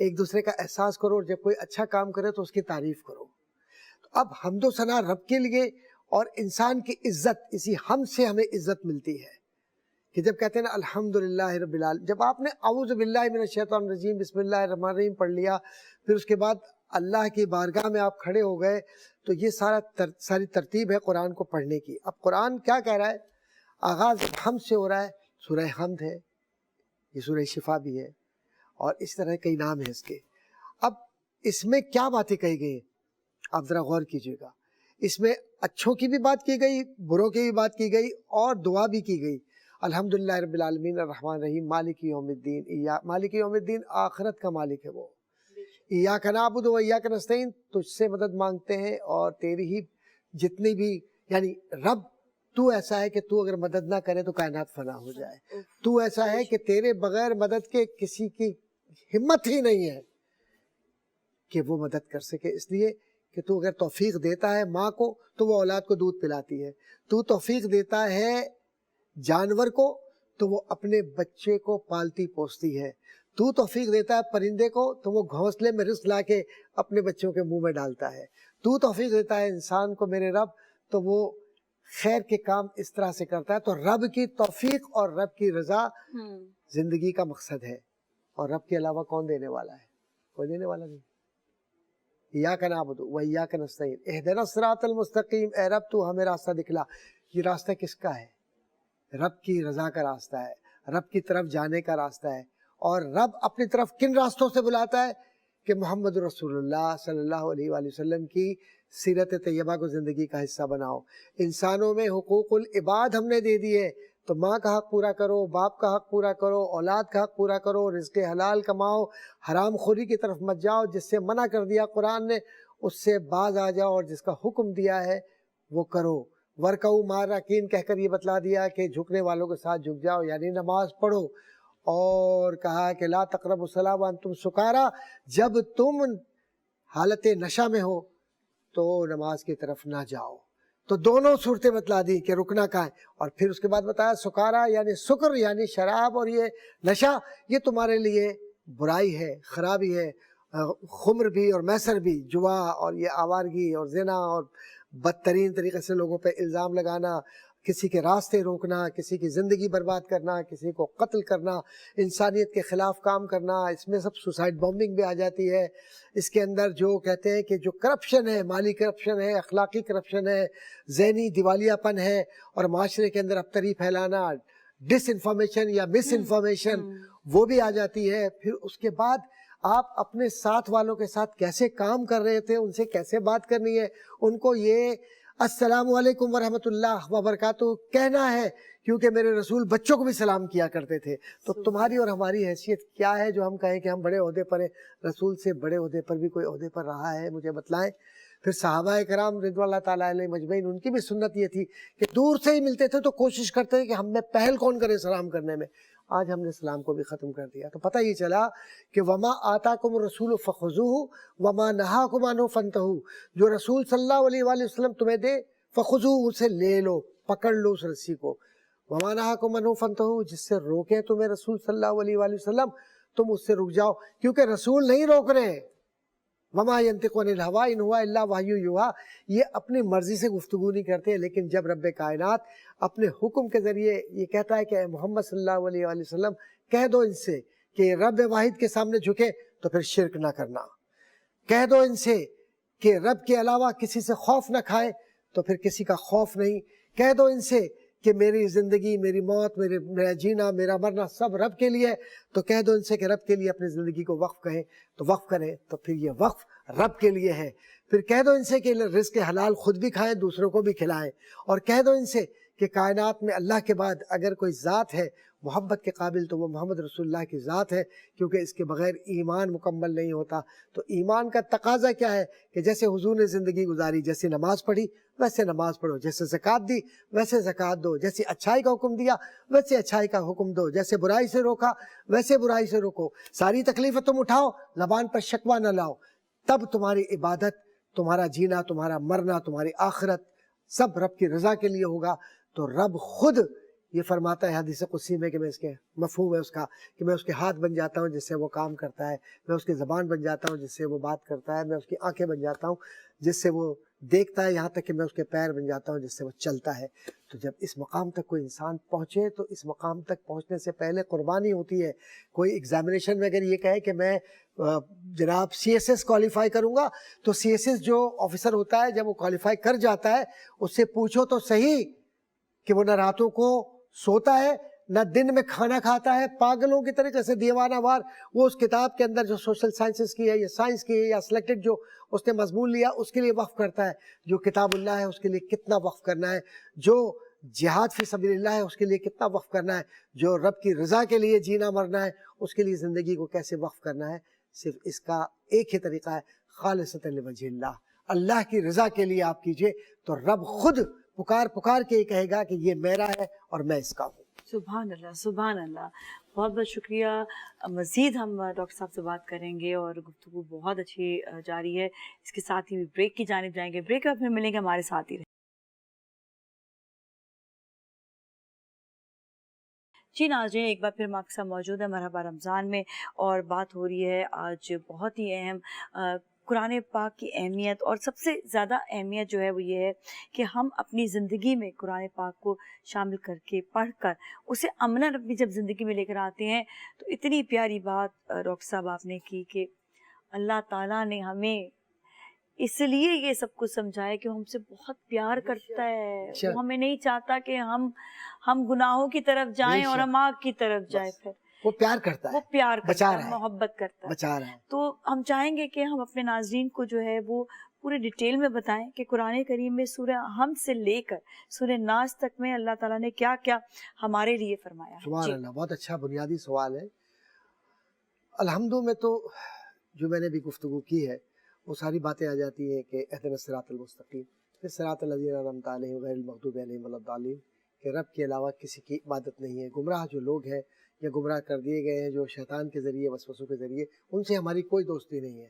[SPEAKER 3] ایک دوسرے کا احساس کرو, اور جب کوئی اچھا کام کرے تو اس کی تعریف کرو. تو اب حمد و ثنا رب کے لیے, اور انسان کی عزت اسی حمد سے ہمیں عزت ملتی ہے کہ جب کہتے ہیں نا الحمدللہ رب العالمین, جب آپ نے اعوذ باللہ من الشیطان الرجیم بسم اللہ الرحمن الرحیم پڑھ لیا, پھر اس کے بعد اللہ کی بارگاہ میں آپ کھڑے ہو گئے, تو یہ ساری ترتیب ہے قرآن کو پڑھنے کی. اب قرآن کیا کہہ رہا ہے؟ آغاز حمد سے ہو رہا ہے, سورہ حمد ہے, یہ سورہ شفا بھی ہے, اور اس طرح کئی نام ہیں اس کے. اب اس میں کیا باتیں کہی گئی ہیں آپ ذرا غور کیجئے گا. اس میں اچھوں کی بھی بات کی گئی, بروں کی بھی بات کی گئی, اور دعا بھی کی گئی. الحمدللہ رب العالمین الرحمن الرحیم مالک یوم الدین, مالک یوم الدین آخرت کا مالک ہے وہ. ایاک نعبد و ایاک نستعین, تجھ سے مدد مانگتے ہیں اور تیری ہی جتنی بھی, یعنی رب تو ایسا ہے کہ تو اگر مدد نہ کرے تو کائنات فنا ہو جائے. تو ایسا ہے کہ تیرے بغیر مدد کے کسی کی ہمت ہی نہیں ہے کہ وہ مدد کر سکے, اس لیے کہ تو اگر توفیق دیتا ہے ماں کو تو وہ اولاد کو دودھ پلاتی ہے, تو توفیق دیتا ہے جانور کو تو وہ اپنے بچے کو پالتی پوستی ہے, تو توفیق دیتا ہے پرندے کو تو وہ گھونسلے میں رزق لا کے اپنے بچوں کے منہ میں ڈالتا ہے, تو توفیق دیتا ہے انسان کو میرے رب تو وہ خیر کے کام اس طرح سے کرتا ہے. تو رب کی توفیق اور رب کی رضا زندگی کا مقصد ہے, اور رب کے علاوہ کون دینے والا ہے؟ کوئی دینے والا نہیں. ایاک نعبد و ایاک نستعین اہدنا الصراط المستقیم, اے رب تو ہمیں راستہ دکھلا. یہ راستہ کس کا ہے؟ رب کی رضا کا راستہ ہے, رب کی طرف جانے کا راستہ ہے. اور رب اپنی طرف کن راستوں سے بلاتا ہے کہ محمد رسول اللہ صلی اللہ علیہ وآلہ وسلم کی سیرت طیبہ کو زندگی کا حصہ بناؤ. انسانوں میں حقوق العباد ہم نے دے دیے, تو ماں کا حق پورا کرو, باپ کا حق پورا کرو, اولاد کا حق پورا کرو, رزق حلال کماؤ, حرام خوری کی طرف مت جاؤ. جس سے منع کر دیا قرآن نے اس سے باز آ جاؤ, اور جس کا حکم دیا ہے وہ کرو. ورکعوا مع الراکعین کہہ کر یہ بتلا دیا کہ جھکنے والوں کے ساتھ جھک جاؤ, یعنی نماز پڑھو. اور کہا کہ لا تقربوا الصلاۃ وانتم سکارا, جب تم حالت نشہ میں ہو تو نماز کی طرف نہ جاؤ. تو دونوں صورتیں بتلا دی کہ رکنا کہاں ہے, اور پھر اس کے بعد بتایا سکارا یعنی سکر, یعنی شراب اور یہ نشہ, یہ تمہارے لیے برائی ہے, خرابی ہے. خمر بھی اور میسر بھی, جوا اور یہ آوارگی اور زنا اور بدترین طریقے سے لوگوں پہ الزام لگانا, کسی کے راستے روکنا, کسی کی زندگی برباد کرنا, کسی کو قتل کرنا, انسانیت کے خلاف کام کرنا. اس میں سب سوسائڈ بومبنگ بھی آ جاتی ہے. اس کے اندر جو کہتے ہیں کہ جو کرپشن ہے, مالی کرپشن ہے, اخلاقی کرپشن ہے, ذہنی دیوالیہ پن ہے, اور معاشرے کے اندر ابتری پھیلانا, ڈس انفارمیشن یا مس انفارمیشن, وہ بھی آ جاتی ہے. پھر اس کے بعد آپ اپنے ساتھ والوں کے ساتھ کیسے کام کر رہے تھے, ان سے کیسے بات کرنی ہے, ان کو یہ السلام علیکم ورحمۃ اللہ وبرکاتہ کہنا ہے, کیونکہ میرے رسول بچوں کو بھی سلام کیا کرتے تھے. تو تمہاری اور ہماری حیثیت کیا ہے جو ہم کہیں کہ ہم بڑے عہدے پر ہیں؟ رسول سے بڑے عہدے پر بھی کوئی عہدے پر رہا ہے؟ مجھے بتلائیں. پھر صحابہ کرام رضوان اللہ تعالیٰ علیہ مجمعین, ان کی بھی سنت یہ تھی کہ دور سے ہی ملتے تھے تو کوشش کرتے تھے کہ ہم میں پہل کون کرے سلام کرنے میں. آج ہم نے سلام کو بھی ختم کر دیا. تو پتہ یہ چلا کہ وما آتاکم الرسول فخذوہ وما نہاکم عنہ فانتہوا, جو رسول صلی اللہ علیہ وآلہ وسلم تمہیں دے فخذوہ, اسے لے لو, پکڑ لو اس رسی کو. وما نہاکم عنہ فانتہوا, جس سے روکے تمہیں رسول صلی اللہ علیہ وآلہ وسلم تم اس سے رک جاؤ, کیونکہ رسول نہیں روک رہے. وما ينطق عن الهوى ان هو الا وحی یوحی, یہ اپنی مرضی سے گفتگو نہیں کرتے, لیکن جب رب کائنات اپنے حکم کے ذریعے یہ کہتا ہے کہ اے محمد صلی اللہ علیہ وآلہ وسلم کہہ دو ان سے کہ رب واحد کے سامنے جھکے تو پھر شرک نہ کرنا, کہہ دو ان سے کہ رب کے علاوہ کسی سے خوف نہ کھائے تو پھر کسی کا خوف نہیں, کہہ دو ان سے کہ میری زندگی, میری موت, میرا جینا, میرا مرنا سب رب کے لیے, تو کہہ دو ان سے کہ رب کے لیے اپنی زندگی کو وقف کہیں تو وقف کریں, تو پھر یہ وقف رب کے لیے ہے. پھر کہہ دو ان سے کہ رزق حلال خود بھی کھائیں, دوسروں کو بھی کھلائیں, اور کہہ دو ان سے کہ کائنات میں اللہ کے بعد اگر کوئی ذات ہے محبت کے قابل تو وہ محمد رسول اللہ کی ذات ہے, کیونکہ اس کے بغیر ایمان مکمل نہیں ہوتا. تو ایمان کا تقاضا کیا ہے کہ جیسے حضور نے زندگی گزاری, جیسے نماز پڑھی ویسے نماز پڑھو, جیسے زکوٰۃ دی ویسے زکوٰۃ دو, جیسے اچھائی کا حکم دیا ویسے اچھائی کا حکم دو, جیسے برائی سے روکا ویسے برائی سے روکو. ساری تکلیفیں تم اٹھاؤ, زبان پر شکوہ نہ لاؤ, تب تمہاری عبادت, تمہارا جینا, تمہارا مرنا, تمہاری آخرت سب رب کی رضا کے لیے ہوگا. تو رب خود یہ فرماتا ہے حدیث قدسی میں کہ میں اس کے مفہوم ہے اس کا کہ میں اس کے ہاتھ بن جاتا ہوں جس سے وہ کام کرتا ہے، میں اس کی زبان بن جاتا ہوں جس سے وہ بات کرتا ہے، میں اس کی آنکھیں بن جاتا ہوں جس سے وہ دیکھتا ہے، یہاں تک کہ میں اس کے پیر بن جاتا ہوں جس سے وہ چلتا ہے۔ تو جب اس مقام تک کوئی انسان پہنچے تو اس مقام تک پہنچنے سے پہلے قربانی ہوتی ہے۔ کوئی ایگزامینیشن میں اگر یہ کہے کہ میں جناب سی ایس ایس کوالیفائی کروں گا، تو سی ایس ایس جو آفیسر ہوتا ہے جب وہ کوالیفائی کر جاتا ہے اس سے پوچھو تو صحیح کہ وہ نہ راتوں کو سوتا ہے نہ دن میں کھانا کھاتا ہے، پاگلوں کی طرح جیسے دیوانہ وار وہ اس کتاب کے اندر جو سوشل سائنسز کی ہے یا سائنس کی ہے یا سلیکٹڈ جو اس نے مضمون لیا اس کے لیے وقف کرتا ہے۔ جو کتاب اللہ ہے اس کے لیے کتنا وقف کرنا ہے، جو جہاد فی سبیل اللہ ہے اس کے لیے کتنا وقف کرنا ہے، جو رب کی رضا کے لیے جینا مرنا ہے اس کے لیے زندگی کو کیسے وقف کرنا ہے۔ صرف اس کا ایک ہی طریقہ ہے، خالصۃ لوجہ اللہ، اللہ کی رضا کے لیے آپ کیجئے تو رب خود پکار کے یہ کہے گا کہ یہ میرا ہے اور میں اس کا ہوں۔
[SPEAKER 1] سبحان اللہ، سبحان اللہ، بہت بہت شکریہ۔ مزید ہم ڈاکٹر صاحب سے بات کریں گے اور گفتگو بہت اچھی جاری ہے۔ اس کے ساتھ ہی بریک کی جانب جائیں گے، بریک پھر ملیں گے، ہمارے ساتھ ہی رہیں۔ جی ناظرین، ایک بار پھر ہم آپ کے ساتھ موجود ہیں مرحبا رمضان میں، اور بات ہو رہی ہے آج بہت ہی اہم قرآن پاک کی اہمیت، اور سب سے زیادہ اہمیت جو ہے وہ یہ ہے کہ ہم اپنی زندگی میں قرآن پاک کو شامل کر کے پڑھ کر اسے عملاً اپنی جب زندگی میں لے کر آتے ہیں تو اتنی پیاری بات ڈاکٹر صاحب آپ نے کی کہ اللہ تعالیٰ نے ہمیں اس لیے یہ سب کچھ سمجھایا کہ وہ ہم سے بہت پیار کرتا ہے، وہ ہمیں نہیں چاہتا کہ ہم گناہوں کی طرف جائیں اور ہم آگ کی طرف جائیں، پھر
[SPEAKER 3] وہ پیار کرتا ہے،
[SPEAKER 1] وہ پیار کرتا
[SPEAKER 3] بچا
[SPEAKER 1] ہے،
[SPEAKER 3] رہا ہے،
[SPEAKER 1] محبت کرتا ہے،
[SPEAKER 3] بچا رہا ہے۔
[SPEAKER 1] تو ہم چاہیں گے کہ ہم اپنے ناظرین کو جو ہے وہ پورے ڈیٹیل میں بتائیں کہ قرآن کریم میں سورہ حمد سے لے کر سورہ ناس تک میں اللہ تعالیٰ نے کیا کیا ہمارے لیے فرمایا ہے۔
[SPEAKER 3] سبحان اللہ، بہت اچھا بنیادی سوال ہے۔ الحمد میں تو جو میں نے بھی گفتگو کی ہے وہ ساری باتیں آ جاتی ہیں کہ اہدنا الصراط المستقیم، پھر صراط الذین انعمت علیہم غیر المغضوب علیہم ولا الضالین، کہ رب کے علاوہ کسی کی عبادت نہیں ہے۔ گمراہ جو لوگ ہیں یا گمراہ کر دیے گئے ہیں جو شیطان کے ذریعے وسوسوں کے ذریعے، ان سے ہماری کوئی دوستی نہیں ہے۔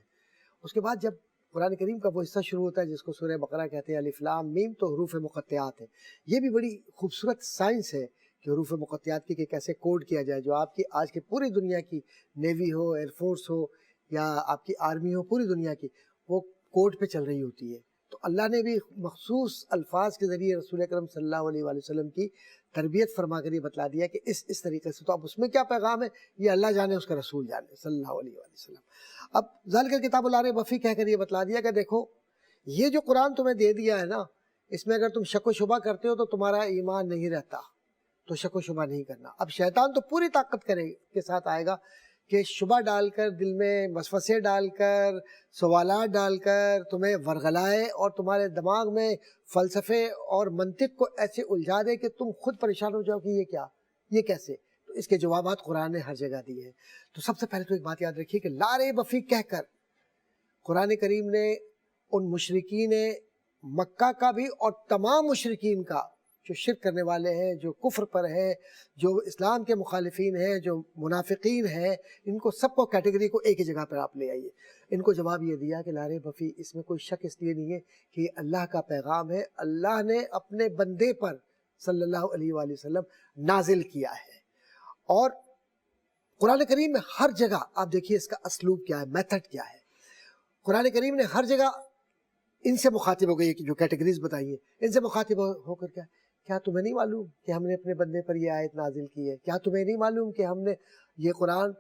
[SPEAKER 3] اس کے بعد جب قرآن کریم کا وہ حصہ شروع ہوتا ہے جس کو سورہ بقرہ کہتے ہیں الف لام میم، تو حروف مقطعات ہیں۔ یہ بھی بڑی خوبصورت سائنس ہے کہ حروف مقطعات کی کہ کیسے کوڈ کیا جائے، جو آپ کی آج کی پوری دنیا کی نیوی ہو، ایئر فورس ہو یا آپ کی آرمی ہو، پوری دنیا کی وہ کوڈ پہ چل رہی ہوتی ہے۔ تو اللہ نے بھی مخصوص الفاظ کے ذریعے رسول اکرم صلی اللہ علیہ وآلہ وسلم کی تربیت فرما کر یہ بتلا دیا کہ اس طریقے سے، تو اب اس میں کیا پیغام ہے یہ اللہ جانے، اس کا رسول جانے صلی اللہ علیہ وآلہ وسلم۔ اب ذالک الکتاب لا ریب فیہ کہہ کر یہ بتلا دیا کہ دیکھو یہ جو قرآن تمہیں دے دیا ہے نا، اس میں اگر تم شک و شبہ کرتے ہو تو تمہارا ایمان نہیں رہتا، تو شک و شبہ نہیں کرنا۔ اب شیطان تو پوری طاقت کے ساتھ آئے گا کہ شبہ ڈال کر، دل میں وسوسے ڈال کر، سوالات ڈال کر تمہیں ورغلائے اور تمہارے دماغ میں فلسفے اور منطق کو ایسے الجھا دے کہ تم خود پریشان ہو جاؤ کہ یہ کیا، یہ کیسے۔ تو اس کے جوابات قرآن نے ہر جگہ دیے ہیں۔ تو سب سے پہلے تو ایک بات یاد رکھیے کہ لا ریب فیہ کہہ کر قرآن کریم نے ان مشرکین مکہ کا بھی اور تمام مشرکین کا جو شرک کرنے والے ہیں، جو کفر پر ہیں، جو اسلام کے مخالفین ہیں، جو منافقین ہیں، ان کو سب کو کیٹیگری کو ایک ہی جگہ پر آپ لے آئیے۔ ان کو جواب یہ دیا کہ لا ریب فیہ، اس میں کوئی شک اس لیے نہیں ہے کہ یہ اللہ کا پیغام ہے، اللہ نے اپنے بندے پر صلی اللہ علیہ وآلہ وسلم نازل کیا ہے۔ اور قرآن کریم میں ہر جگہ آپ دیکھیے اس کا اسلوب کیا ہے، میتھڈ کیا ہے۔ قرآن کریم نے ہر جگہ ان سے مخاطب ہو گئی کہ جو کیٹیگریز بتائی ہیں، ان سے مخاطب ہو کر کیا تمہیں نہیں معلوم کہ ہم نے اپنے بندے پر یہ آیت نازل کی ہے؟ کیا تمہیں نہیں معلوم کہ ہم نے یہ قرآن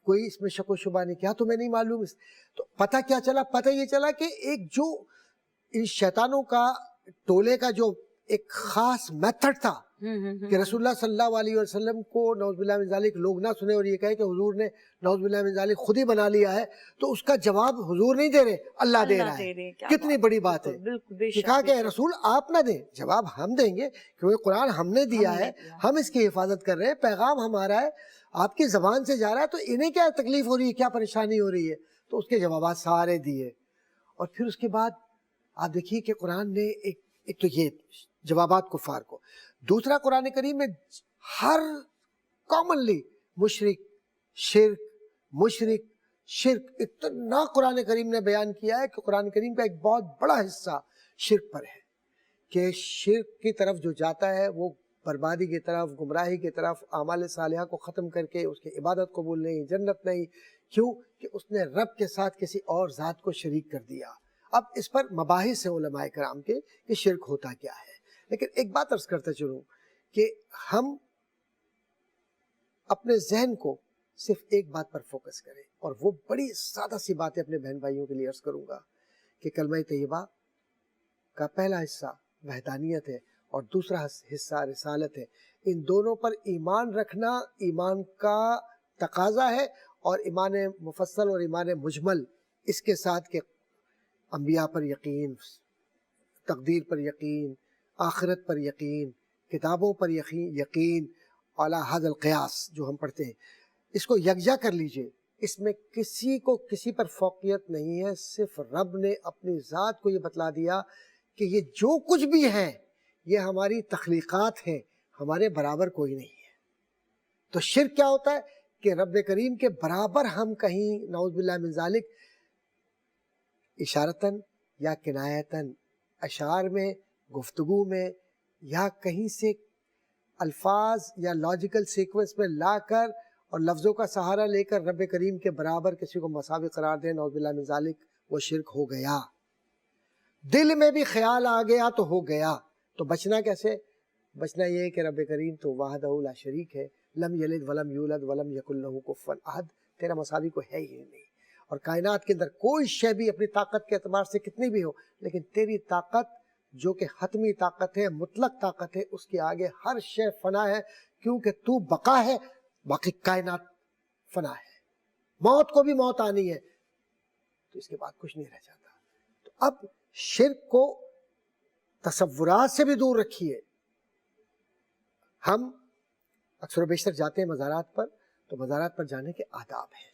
[SPEAKER 3] کوئی اس میں شک و شبہ نہیں؟ کیا تمہیں نہیں معلوم؟ تو پتہ کیا چلا؟ پتہ یہ چلا کہ ایک جو ان شیطانوں کا ٹولے کا جو ایک خاص میتھڈ تھا کہ رسول اللہ صلی اللہ علیہ وسلم کو نعوذ باللہ من ذالک لوگ نہ سنیں اور یہ کہے کہ حضور نے نعوذ باللہ من ذالک خود ہی بنا لیا ہے، تو اس کا جواب حضور نہیں دے رہے، اللہ دے رہا ہے۔ کتنی بڑی بات ہے کہ کہا کہ رسول آپ نہ دیں، جواب ہم دیں گے کیونکہ قرآن ہم نے دیا ہے، ہم اس کی حفاظت کر رہے ہیں، پیغام ہمارا ہے، آپ کی زبان سے جا رہا ہے، تو انہیں کیا تکلیف ہو رہی ہے، کیا پریشانی ہو رہی ہے؟ تو اس کے جوابات سارے دیے۔ اور پھر اس کے بعد آپ دیکھیے کہ قرآن نے ایک تو یہ جوابات کفار کو، دوسرا قرآن کریم میں ہر کامنلی مشرک شرک اتنا قرآن کریم نے بیان کیا ہے کہ قرآن کریم کا ایک بہت بڑا حصہ شرک پر ہے، کہ شرک کی طرف جو جاتا ہے وہ بربادی کی طرف، گمراہی کی طرف، اعمال صالحہ کو ختم کر کے اس کی عبادت قبول نہیں، جنت نہیں. کیوں کہ اس نے رب کے ساتھ کسی اور ذات کو شریک کر دیا. اب اس پر مباحث ہیں علماء کرام کے کہ شرک ہوتا کیا ہے. لیکن ایک بات عرض کرتا چلوں کہ ہم اپنے ذہن کو صرف ایک بات پر فوکس کریں، اور وہ بڑی سادہ سی بات ہے اپنے بہن بھائیوں کے لیے عرض کروں گا کہ کلمہ طیبہ کا پہلا حصہ وحدانیت ہے اور دوسرا حصہ رسالت ہے. ان دونوں پر ایمان رکھنا ایمان کا تقاضا ہے، اور ایمان مفصل اور ایمان مجمل اس کے ساتھ کہ انبیاء پر یقین، تقدیر پر یقین، آخرت پر یقین، کتابوں پر یقین، اعلیٰ حد القیاس جو ہم پڑھتے ہیں، اس کو یکجا کر لیجئے. اس میں کسی کو کسی پر فوقیت نہیں ہے. صرف رب نے اپنی ذات کو یہ بتلا دیا کہ یہ جو کچھ بھی ہے یہ ہماری تخلیقات ہیں، ہمارے برابر کوئی نہیں ہے. تو شرک کیا ہوتا ہے کہ رب کریم کے برابر ہم کہیں نعوذ باللہ من ذالک اشارتاً یا کنایتاً، اشعار میں، گفتگو میں، یا کہیں سے الفاظ یا لاجیکل سیکوینس میں لا کر اور لفظوں کا سہارا لے کر رب کریم کے برابر کسی کو مساوی قرار دیں، نعوذ باللہ من ذالک، وہ شرک ہو گیا. دل میں بھی خیال آ گیا تو ہو گیا. تو بچنا کیسے؟ بچنا یہ ہے کہ رب کریم تو وحدہ لا شریک ہے، لم یلد ولم یولد ولم یکن لہ کفوا احد، تیرا مساوی کو ہے ہی نہیں. اور کائنات کے اندر کوئی شے بھی اپنی طاقت کے اعتبار سے کتنی بھی ہو، لیکن تیری طاقت جو کہ حتمی طاقت ہے، مطلق طاقت ہے، اس کے آگے ہر شے فنا ہے، کیونکہ تو بقا ہے، باقی کائنات فنا ہے. موت کو بھی موت آنی ہے، تو اس کے بعد کچھ نہیں رہ جاتا. تو اب شرک کو تصورات سے بھی دور رکھیے. ہم اکثر و بیشتر جاتے ہیں مزارات پر، تو مزارات پر جانے کے آداب ہیں.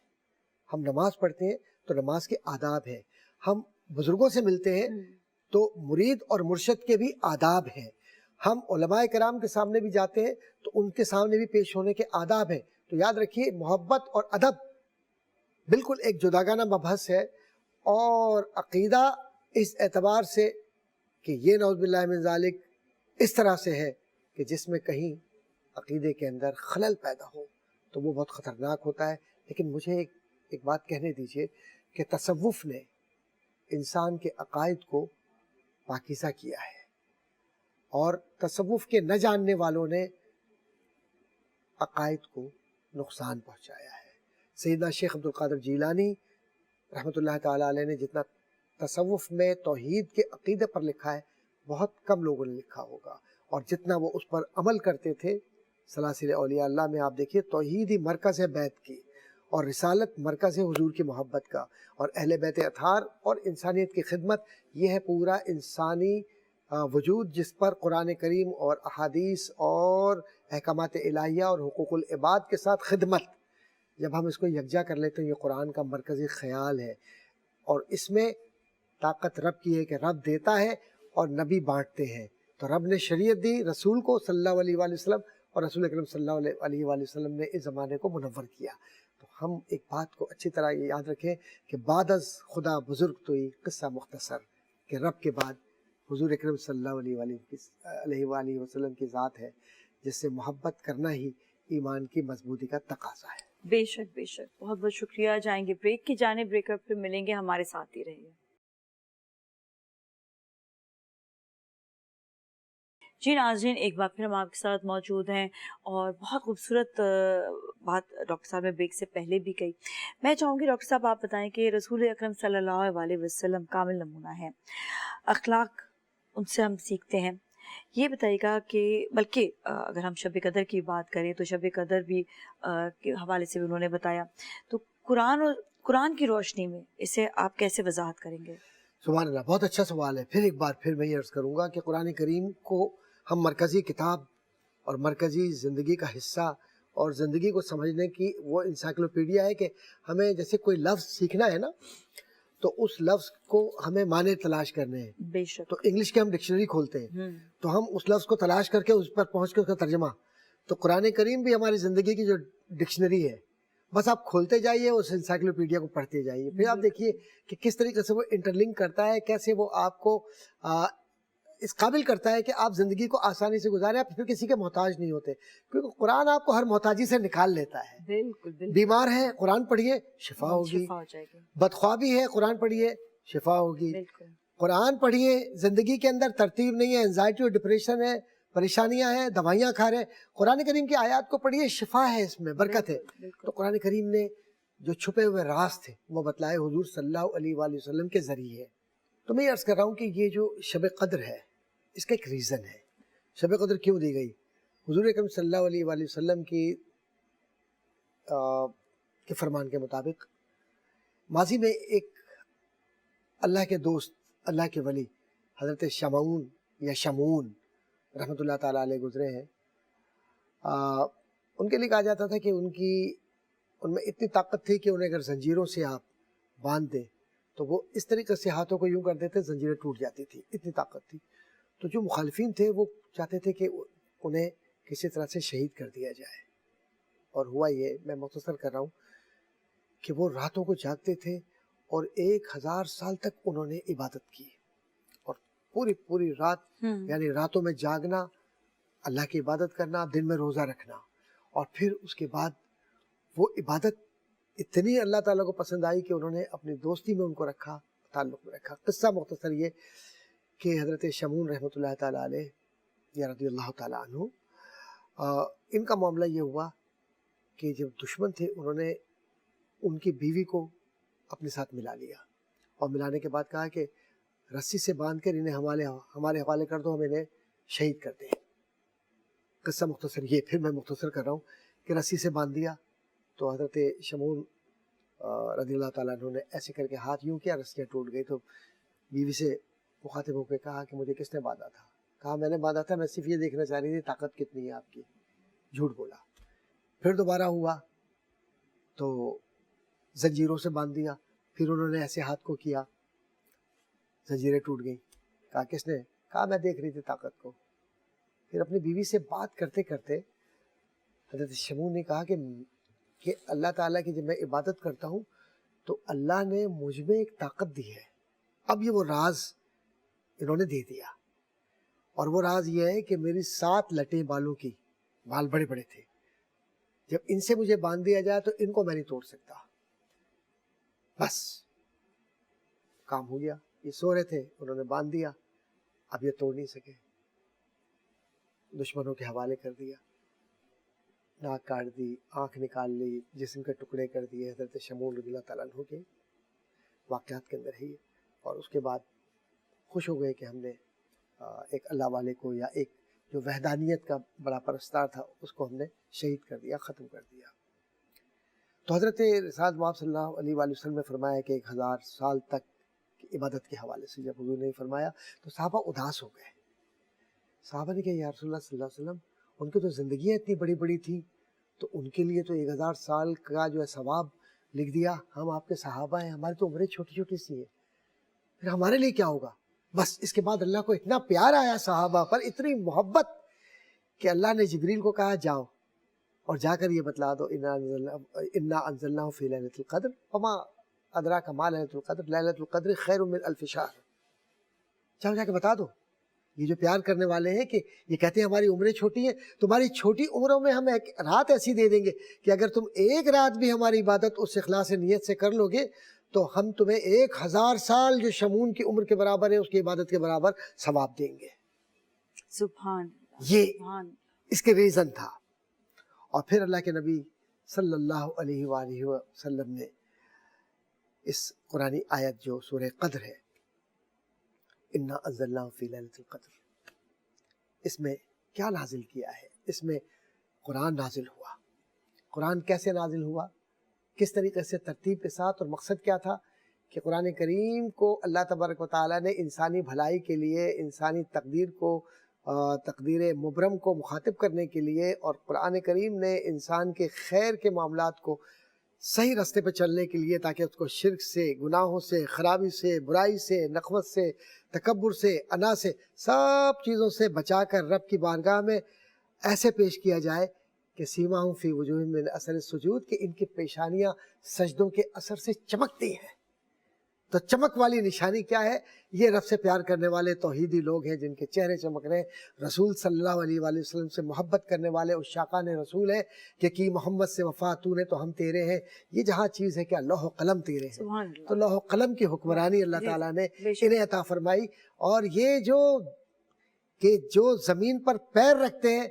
[SPEAKER 3] ہم نماز پڑھتے ہیں تو نماز کے آداب ہیں. ہم بزرگوں سے ملتے ہیں تو مرید اور مرشد کے بھی آداب ہیں. ہم علماء کرام کے سامنے بھی جاتے ہیں تو ان کے سامنے بھی پیش ہونے کے آداب ہیں. تو یاد رکھیے محبت اور ادب بالکل ایک جداگانہ مبحث ہے. اور عقیدہ اس اعتبار سے کہ یہ نعوذ باللہ من ذالک اس طرح سے ہے کہ جس میں کہیں عقیدے کے اندر خلل پیدا ہو تو وہ بہت خطرناک ہوتا ہے. لیکن مجھے ایک بات کہنے دیجئے کہ تصوف نے انسان کے عقائد کو پاکیزہ کیا ہے، اور تصوف کے نہ جاننے والوں نے عقائد کو نقصان پہنچایا ہے. سیدنا شیخ عبد القادر جیلانی رحمۃ اللہ تعالیٰ علیہ نے جتنا تصوف میں توحید کے عقیدے پر لکھا ہے بہت کم لوگوں نے لکھا ہوگا، اور جتنا وہ اس پر عمل کرتے تھے. سلاسل اولیاء اللہ میں آپ دیکھیے توحید ہی مرکز ہے بیت کی، اور رسالت مرکز ہے حضور کی محبت کا، اور اہل بیت اطہار اور انسانیت کی خدمت، یہ ہے پورا انسانی وجود جس پر قرآن کریم اور احادیث اور احکامات الہیہ اور حقوق العباد کے ساتھ خدمت. جب ہم اس کو یکجا کر لیتے ہیں، یہ قرآن کا مرکزی خیال ہے، اور اس میں طاقت رب کی ہے کہ رب دیتا ہے اور نبی بانٹتے ہیں. تو رب نے شریعت دی رسول کو صلی اللہ علیہ وآلہ وسلم، اور رسول اکرم صلی اللہ علیہ وآلہ وسلم نے اس زمانے کو منور کیا. تو ہم ایک بات کو اچھی طرح یہ یاد رکھیں کہ بعد از خدا بزرگ توئی قصہ مختصر، کہ رب کے بعد حضور اکرم صلی اللہ علیہ وآلہ وسلم کی ذات ہے جس سے محبت کرنا ہی ایمان کی مضبوطی کا تقاضا ہے.
[SPEAKER 1] بے شک بے شک. بہت بہت شکریہ. جائیں گے بریک کی جانب، بریک اپ پھر ملیں گے، ہمارے ساتھ ہی رہیے. جی ناظرین، ایک بار پھر ہم آپ کے ساتھ موجود ہیں، اور بہت خوبصورت بات ڈاکٹر صاحب نے بریک سے پہلے بھی کہی. میں چاہوں گی ڈاکٹر صاحب آپ بتائیں کہ رسول اکرم صلی اللہ علیہ وسلم کامل نمونہ ہے، اخلاق ان سے ہم سیکھتے ہیں. یہ بتائیے گا کہ بلکہ اگر ہم شب قدر کی بات کریں تو شب قدر بھی کے حوالے سے بھی انہوں نے بتایا، تو قرآن کی روشنی میں اسے آپ کیسے وضاحت کریں گے؟
[SPEAKER 3] سبحان اللہ، بہت اچھا سوال ہے. پھر ایک بار پھر میں یہ عرض کروں گا کہ قرآن کریم کو ہم مرکزی کتاب اور مرکزی زندگی کا حصہ اور زندگی کو سمجھنے کی وہ انسائکلوپیڈیا ہے، کہ ہمیں جیسے کوئی لفظ سیکھنا ہے نا تو اس لفظ کو ہمیں معنی تلاش کرنے ہیں.
[SPEAKER 1] بے شک.
[SPEAKER 3] تو انگلش کے ہم ڈکشنری کھولتے ہیں تو ہم اس لفظ کو تلاش کر کے اس پر پہنچ کے اس کا ترجمہ. تو قرآن کریم بھی ہماری زندگی کی جو ڈکشنری ہے، بس آپ کھولتے جائیے، اس انسائکلوپیڈیا کو پڑھتے جائیے. پھر آپ دیکھیے کہ کس طریقے سے وہ انٹر لنک کرتا ہے، کیسے وہ آپ کو اس قابل کرتا ہے کہ آپ زندگی کو آسانی سے گزاریں, آپ پھر کسی کے محتاج نہیں ہوتے, کیونکہ قرآن آپ کو ہر محتاجی سے نکال لیتا ہے.
[SPEAKER 1] بالکل بالکل.
[SPEAKER 3] بیمار ہے قرآن پڑھیے شفا ہوگی,
[SPEAKER 1] شفا ہو جائے گی.
[SPEAKER 3] بدخوابی ہے قرآن پڑھیے شفا ہوگی,
[SPEAKER 1] بالکل.
[SPEAKER 3] قرآن پڑھیے. زندگی کے اندر ترتیب نہیں ہے, انزائٹی اور ڈپریشن ہے, پریشانیاں ہیں, دوائیاں کھا رہے ہیں, قرآن کریم کی آیات کو پڑھیے, شفا ہے, اس میں برکت ہے.
[SPEAKER 1] بالکل.
[SPEAKER 3] تو قرآن کریم نے جو چھپے ہوئے راز تھے وہ بتلائے حضور صلی اللہ علیہ وآلہ وسلم کے ذریعے. تو میں یہ عرض کر رہا ہوں کہ یہ جو شب قدر ہے اس کا ایک ریزن ہے. شب قدر کیوں دی گئی؟ حضور اکرم صلی اللہ علیہ وآلہ وسلم کے فرمان کے مطابق ماضی میں ایک اللہ کے دوست, اللہ کے ولی حضرت شمعون یا شمعون رحمۃ اللہ تعالیٰ علیہ گزرے ہیں. ان کے لیے کہا جاتا تھا کہ ان میں اتنی طاقت تھی کہ انہیں اگر زنجیروں سے آپ باندھ دیں تو وہ اس طریقے سے ہاتھوں کو یوں کر دیتے زنجیریں ٹوٹ جاتی تھی, اتنی طاقت تھی. تو جو مخالفین تھے وہ چاہتے تھے کہ انہیں کسی طرح سے شہید کر دیا جائے. اور ہوا یہ, میں مختصر کر رہا ہوں, کہ وہ راتوں کو جاگتے تھے اور 1000 سال تک انہوں نے عبادت کی, اور پوری رات یعنی راتوں میں جاگنا, اللہ کی عبادت کرنا, دن میں روزہ رکھنا, اور پھر اس کے بعد وہ عبادت اتنی اللہ تعالیٰ کو پسند آئی کہ انہوں نے اپنی دوستی میں ان کو رکھا, تعلق میں رکھا. قصہ مختصر یہ کہ حضرت شمعون رحمۃ اللہ تعالیٰ علیہ یا رضی اللہ تعالیٰ عنہ, ان کا معاملہ یہ ہوا کہ جب دشمن تھے انہوں نے ان کی بیوی کو اپنے ساتھ ملا لیا, اور ملانے کے بعد کہا کہ رسی سے باندھ کر انہیں ہمارے حوالے کر دو, ہم انہیں شہید کر دیں. قصہ مختصر یہ, پھر میں مختصر کر رہا ہوں کہ رسی سے باندھ دیا تو حضرت شمعون رضی اللہ تعالیٰ عنہ نے ایسے کر کے ہاتھ یوں کیا, رسیاں ٹوٹ گئی. تو بیوی سے مخاطب ہو کے کہا کہ مجھے کس نے باندھا تھا؟ کہا میں نے باندھا تھا, میں صرف یہ دیکھنا چاہ رہی تھی طاقت کتنی ہے آپ کی. جھوٹ بولا. پھر دوبارہ ہوا تو زنجیروں سے باندھ دیا, پھر انہوں نے ایسے ہاتھ کو کیا, زنجیریں ٹوٹ گئیں. کہا کس نے؟ کہا میں دیکھ رہی تھی طاقت کو. پھر اپنی بیوی سے بات کرتے کرتے حضرت شمعون نے کہا کہ اللہ تعالیٰ کی جب میں عبادت کرتا ہوں تو اللہ نے مجھ میں ایک طاقت دی ہے. اب یہ وہ راز انہوں نے دے دیا, اور وہ راز یہ ہے کہ میری 7 لٹیں بالوں کی, بال بڑے بڑے تھے, جب ان سے مجھے باندھ دیا جائے تو ان کو میں نہیں توڑ سکتا. بس کام ہو گیا. یہ سو رہے تھے, انہوں نے باندھ دیا, اب یہ توڑ نہیں سکے, دشمنوں کے حوالے کر دیا, ناک کاٹ دی, آنکھ نکال لی, جسم کے ٹکڑے کر دیے. حضرت شمعون رضی اللہ تعالیٰ عنہ کے واقعات کے اندر ہی. اور اس کے بعد خوش ہو گئے کہ ہم نے ایک اللہ والے کو, یا ایک جو وحدانیت کا بڑا پرستار تھا, اس کو ہم نے شہید کر دیا, ختم کر دیا. تو حضرت رسالت مآب صلی اللہ علیہ وآلہ وسلم نے فرمایا کہ 1000 سال تک کی عبادت کے حوالے سے جب حضور نے فرمایا تو صحابہ اداس ہو گئے. صحابہ نے کہا یا رسول اللہ صلی اللہ علیہ وسلم, ان کی تو زندگیاں اتنی بڑی بڑی تھیں, تو ان کے لیے تو 1000 سال کا جو ہے ثواب لکھ دیا. ہم آپ کے صحابہ ہیں, ہماری تو عمریں چھوٹی چھوٹی سی ہیں, پھر ہمارے لیے کیا ہوگا؟ بس اس کے بعد اللہ کو اتنا پیار آیا صحابہ پر, اتنی محبت, کہ اللہ نے جبریل کو کہا جاؤ اور جا کر یہ بتلا دو انا انزلناہ فی لیلۃ القدر وما ادراک ما لیلۃ القدر لیلۃ القدر خیر من الف شہر. جاؤ جا کے بتا دو. یہ جو پیار کرنے والے ہیں کہ یہ کہتے ہیں ہماری عمریں چھوٹی ہیں, تمہاری چھوٹی عمروں میں ہم ایک رات ایسی دے دیں گے کہ اگر تم ایک رات بھی ہماری عبادت اس اخلاص نیت سے کر لو گے تو ہم تمہیں 1000 سال جو شمعون کی عمر کے برابر ہے اس کی عبادت کے برابر ثواب دیں گے.
[SPEAKER 1] سبحان.
[SPEAKER 3] یہ اس کے ریزن تھا. اور پھر اللہ کے نبی صلی اللہ علیہ وآلہ وسلم نے اس قرآنی آیت جو سورہ قدر ہے, انا انزلناہ فی لیلۃ القدر, اس میں کیا نازل کیا ہے؟ اس میں قرآن نازل ہوا. قرآن کیسے نازل ہوا, کس طریقے سے, ترتیب کے ساتھ, اور مقصد کیا تھا کہ قرآن کریم کو اللہ تبارک و تعالیٰ نے انسانی بھلائی کے لیے, انسانی تقدیر کو, تقدیر مبرم کو مخاطب کرنے کے لیے, اور قرآن کریم نے انسان کے خیر کے معاملات کو صحیح راستے پہ چلنے کے لیے, تاکہ اس کو شرک سے, گناہوں سے, خرابی سے, برائی سے, نخوت سے, تکبر سے, انا سے, سب چیزوں سے بچا کر رب کی بارگاہ میں ایسے پیش کیا جائے کہ سیماہم فی وجوہہم من اثر السجود, کہ ان کی پیشانیاں سجدوں کے اثر سے چمکتی ہیں. تو چمک والی نشانی کیا ہے؟ یہ رب سے پیار کرنے والے توحیدی لوگ ہیں جن کے چہرے چمک رہے ہیں، رسول صلی اللہ علیہ وآلہ وسلم سے محبت کرنے والے عشاقان رسول ہیں کہ کی محمد سے وفا تو نے تو ہم تیرے ہیں. یہ جہاں چیز ہے کہ لوح و قلم تیرے ہیں،
[SPEAKER 1] سبحان اللہ.
[SPEAKER 3] تو لوح و قلم کی حکمرانی اللہ تعالیٰ نے
[SPEAKER 1] بے شک.
[SPEAKER 3] انہیں عطا فرمائی. اور یہ جو زمین پر پیر رکھتے ہیں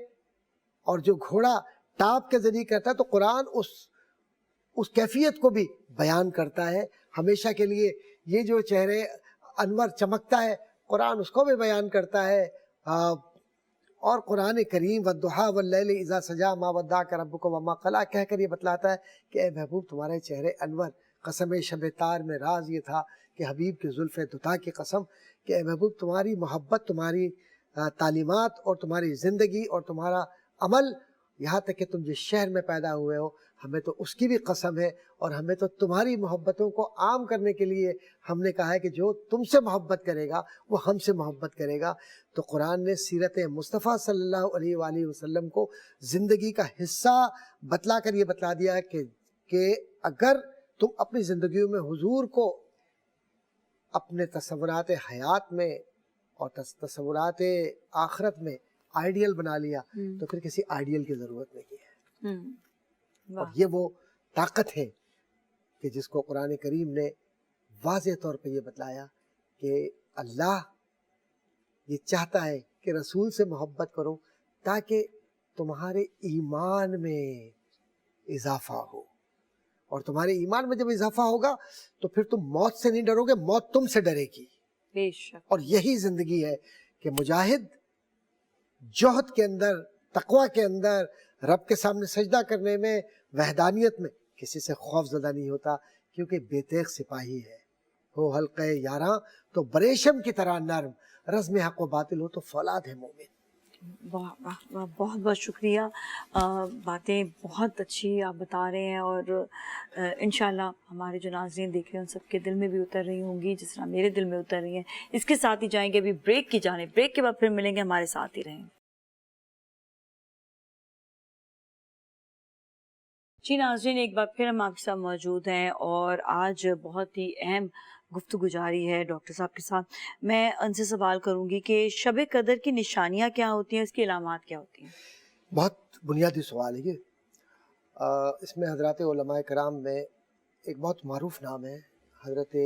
[SPEAKER 3] اور جو گھوڑا ٹاپ کے ذریعے کرتا ہے، تو قرآن اس کیفیت کو بھی بیان کرتا ہے ہمیشہ کے لیے. یہ جو چہرے انور چمکتا ہے، قرآن اس کو بھی بیان کرتا ہے. اور قرآن کریم والضحیٰ واللیل اذا سجا ما ودعک ربک وما قلی کہہ کر یہ بتلاتا ہے کہ اے محبوب تمہارے چہرے انور، قسم شب تار میں راز یہ تھا کہ حبیب کی زلف دتا کی قسم کہ اے محبوب تمہاری محبت، تمہاری تعلیمات اور تمہاری زندگی اور تمہارا عمل، یہاں تک کہ تم جس شہر میں پیدا ہوئے ہو، ہمیں تو اس کی بھی قسم ہے. اور ہمیں تو تمہاری محبتوں کو عام کرنے کے لیے ہم نے کہا ہے کہ جو تم سے محبت کرے گا وہ ہم سے محبت کرے گا. تو قرآن نے سیرت مصطفیٰ صلی اللہ علیہ وآلہ وسلم کو زندگی کا حصہ بتلا کر یہ بتلا دیا کہ اگر تم اپنی زندگیوں میں حضور کو اپنے تصورات حیات میں اور تصورات آخرت میں آئیڈیل بنا لیا تو پھر کسی آئیڈیل کی ضرورت نہیں ہے. اور یہ وہ طاقت ہے کہ جس کو قرآن کریم نے واضح طور پہ یہ بتلایا کہ اللہ یہ چاہتا ہے کہ رسول سے محبت کرو تاکہ تمہارے ایمان میں اضافہ ہو. اور تمہارے ایمان میں جب اضافہ ہوگا تو پھر تم موت سے نہیں ڈرو گے، موت تم سے ڈرے گی.
[SPEAKER 1] بے شک.
[SPEAKER 3] اور یہی زندگی ہے کہ مجاہد جوہد کے اندر، تقوی کے اندر، رب کے سامنے سجدہ کرنے میں، وحدانیت میں کسی سے خوف زدہ نہیں ہوتا، کیونکہ بے تیغ سپاہی ہے. ہو حلقہ یاراں تو بریشم کی طرح نرم، رزم حق و باطل ہو تو فولاد ہے مومن.
[SPEAKER 1] واہ واہ واہ، بہت بہت شکریہ. باتیں بہت اچھی آپ بتا رہے ہیں، اور انشاءاللہ ہمارے جو ناظرین دیکھ رہے ہیں ان سب کے دل میں بھی اتر رہی ہوں گی جس طرح میرے دل میں اتر رہی ہیں. اس کے ساتھ ہی جائیں گے ابھی بریک کی جانب. بریک کے بعد پھر ملیں گے، ہمارے ساتھ ہی رہیں. جی ناظرین، ایک بار پھر ہم آپ کے ساتھ موجود ہیں اور آج بہت ہی اہم گفتگو جاری ہے ڈاکٹر صاحب کے ساتھ. میں ان سے سوال کروں گی کہ شب قدر کی نشانیاں کیا ہوتی ہیں، اس کی علامات کیا ہوتی ہیں؟
[SPEAKER 3] بہت بنیادی سوال ہے یہ. اس میں حضرات علماء کرام میں ایک بہت معروف نام ہے حضرت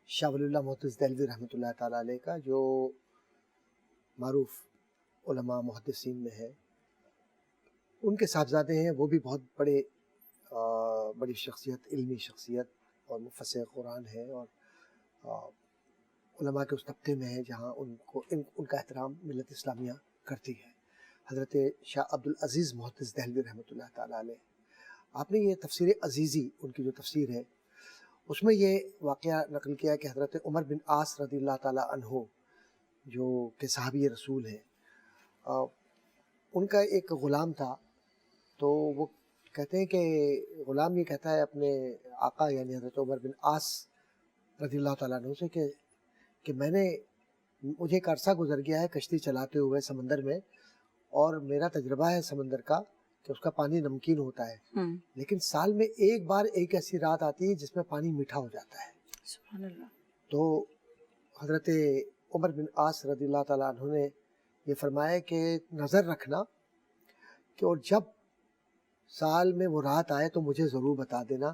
[SPEAKER 3] شاہ ولی اللہ محدث دہلوی رحمۃ اللہ تعالیٰ علیہ کا، جو معروف علماء محدثین میں ہے. ان کے صاحبزادے ہیں، وہ بھی بہت بڑی شخصیت، علمی شخصیت اور مفسر قرآن ہے، اور علماء کے اس طبقے میں ہے جہاں ان کا احترام ملت اسلامیہ کرتی ہے. حضرت شاہ عبدالعزیز محدث دہلوی رحمۃ اللہ تعالیٰ علیہ. آپ نے یہ تفسیر عزیزی، ان کی جو تفسیر ہے، اس میں یہ واقعہ نقل کیا کہ حضرت عمر بن عاص رضی اللہ تعالیٰ عنہ، جو کہ صحابی رسول ہیں، ان کا ایک غلام تھا. تو وہ کہتے ہیں کہ غلام یہ کہتا ہے اپنے آقا یعنی حضرت عمر بن عاص رضی اللہ تعالیٰ عنہ سے کہ مجھے ایک عرصہ گزر گیا ہے کشتی چلاتے ہوئے سمندر میں، اور میرا تجربہ ہے سمندر کا کہ اس کا پانی نمکین ہوتا ہے، لیکن سال میں ایک بار ایک ایسی رات آتی ہے جس میں پانی میٹھا ہو جاتا ہے.
[SPEAKER 1] سبحان اللہ.
[SPEAKER 3] تو حضرت عمر بن عاص رضی اللہ تعالیٰ عنہ نے یہ فرمایا کہ نظر رکھنا کہ اور جب سال میں وہ رات آئے تو مجھے ضرور بتا دینا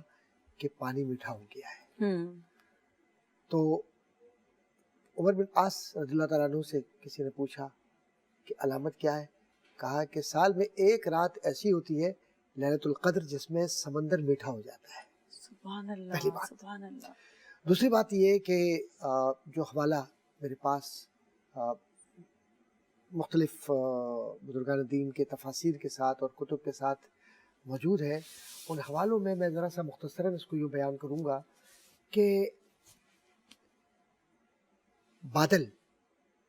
[SPEAKER 3] کہ پانی میٹھا ہو گیا ہے. تو عمر بن عاص رضی اللہ تعالیٰ عنہ سے کسی نے پوچھا کہ علامت کیا ہے؟ کہا کہ سال میں ایک رات ایسی ہوتی ہے لیلۃ القدر جس میں سمندر میٹھا ہو جاتا ہے.
[SPEAKER 1] سبحان اللہ.
[SPEAKER 3] پہلی بات.
[SPEAKER 1] سبحان اللہ.
[SPEAKER 3] دوسری بات یہ کہ جو حوالہ میرے پاس مختلف بزرگان دین کے تفاسیر کے ساتھ اور کتب کے ساتھ موجود ہے، ان حوالوں میں ذرا سا مختصراً اس کو یوں بیان کروں گا کہ بادل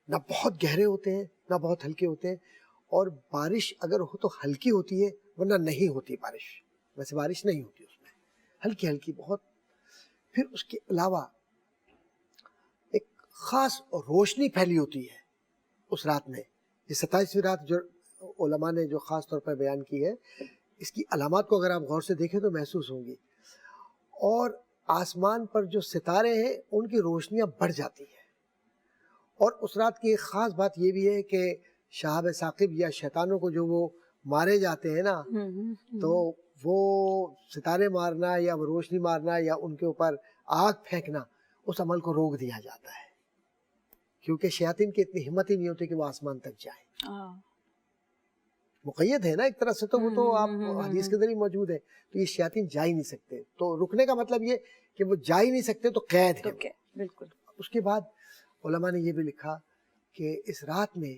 [SPEAKER 3] نہ بہت گہرے ہوتے ہیں نہ بہت ہلکے ہوتے ہیں، اور بارش اگر ہو تو ہلکی ہوتی ہے ورنہ نہیں ہوتی بارش. ویسے بارش نہیں ہوتی اس میں، ہلکی ہلکی بہت. پھر اس کے علاوہ ایک خاص روشنی پھیلی ہوتی ہے اس رات میں. یہ 27ویں رات جو علماء نے جو خاص طور پر بیان کی ہے، اس کی علامات کو اگر آپ غور سے دیکھیں تو محسوس ہوں گی. اور آسمان پر جو ستارے ہیں ان کی روشنیاں بڑھ جاتی ہیں. اور اس رات کی ایک خاص بات یہ بھی ہے کہ شہاب ثاقب یا شیطانوں کو جو وہ مارے جاتے ہیں نا، تو وہ ستارے مارنا یا وہ روشنی مارنا یا ان کے اوپر آگ پھینکنا، اس عمل کو روک دیا جاتا ہے، کیونکہ شیاطین کی اتنی ہمت ہی نہیں ہوتی کہ وہ آسمان تک جائیں. مقید ہے نا ایک طرح سے، تو وہ تو آپ حدیث کے ذریعے موجود ہے، تو یہ شیاطین جا ہی نہیں سکتے. تو رکنے کا مطلب یہ کہ وہ جا ہی نہیں سکتے، تو قید ہے.
[SPEAKER 1] بالکل.
[SPEAKER 3] اس کے بعد علماء نے یہ بھی لکھا کہ اس رات میں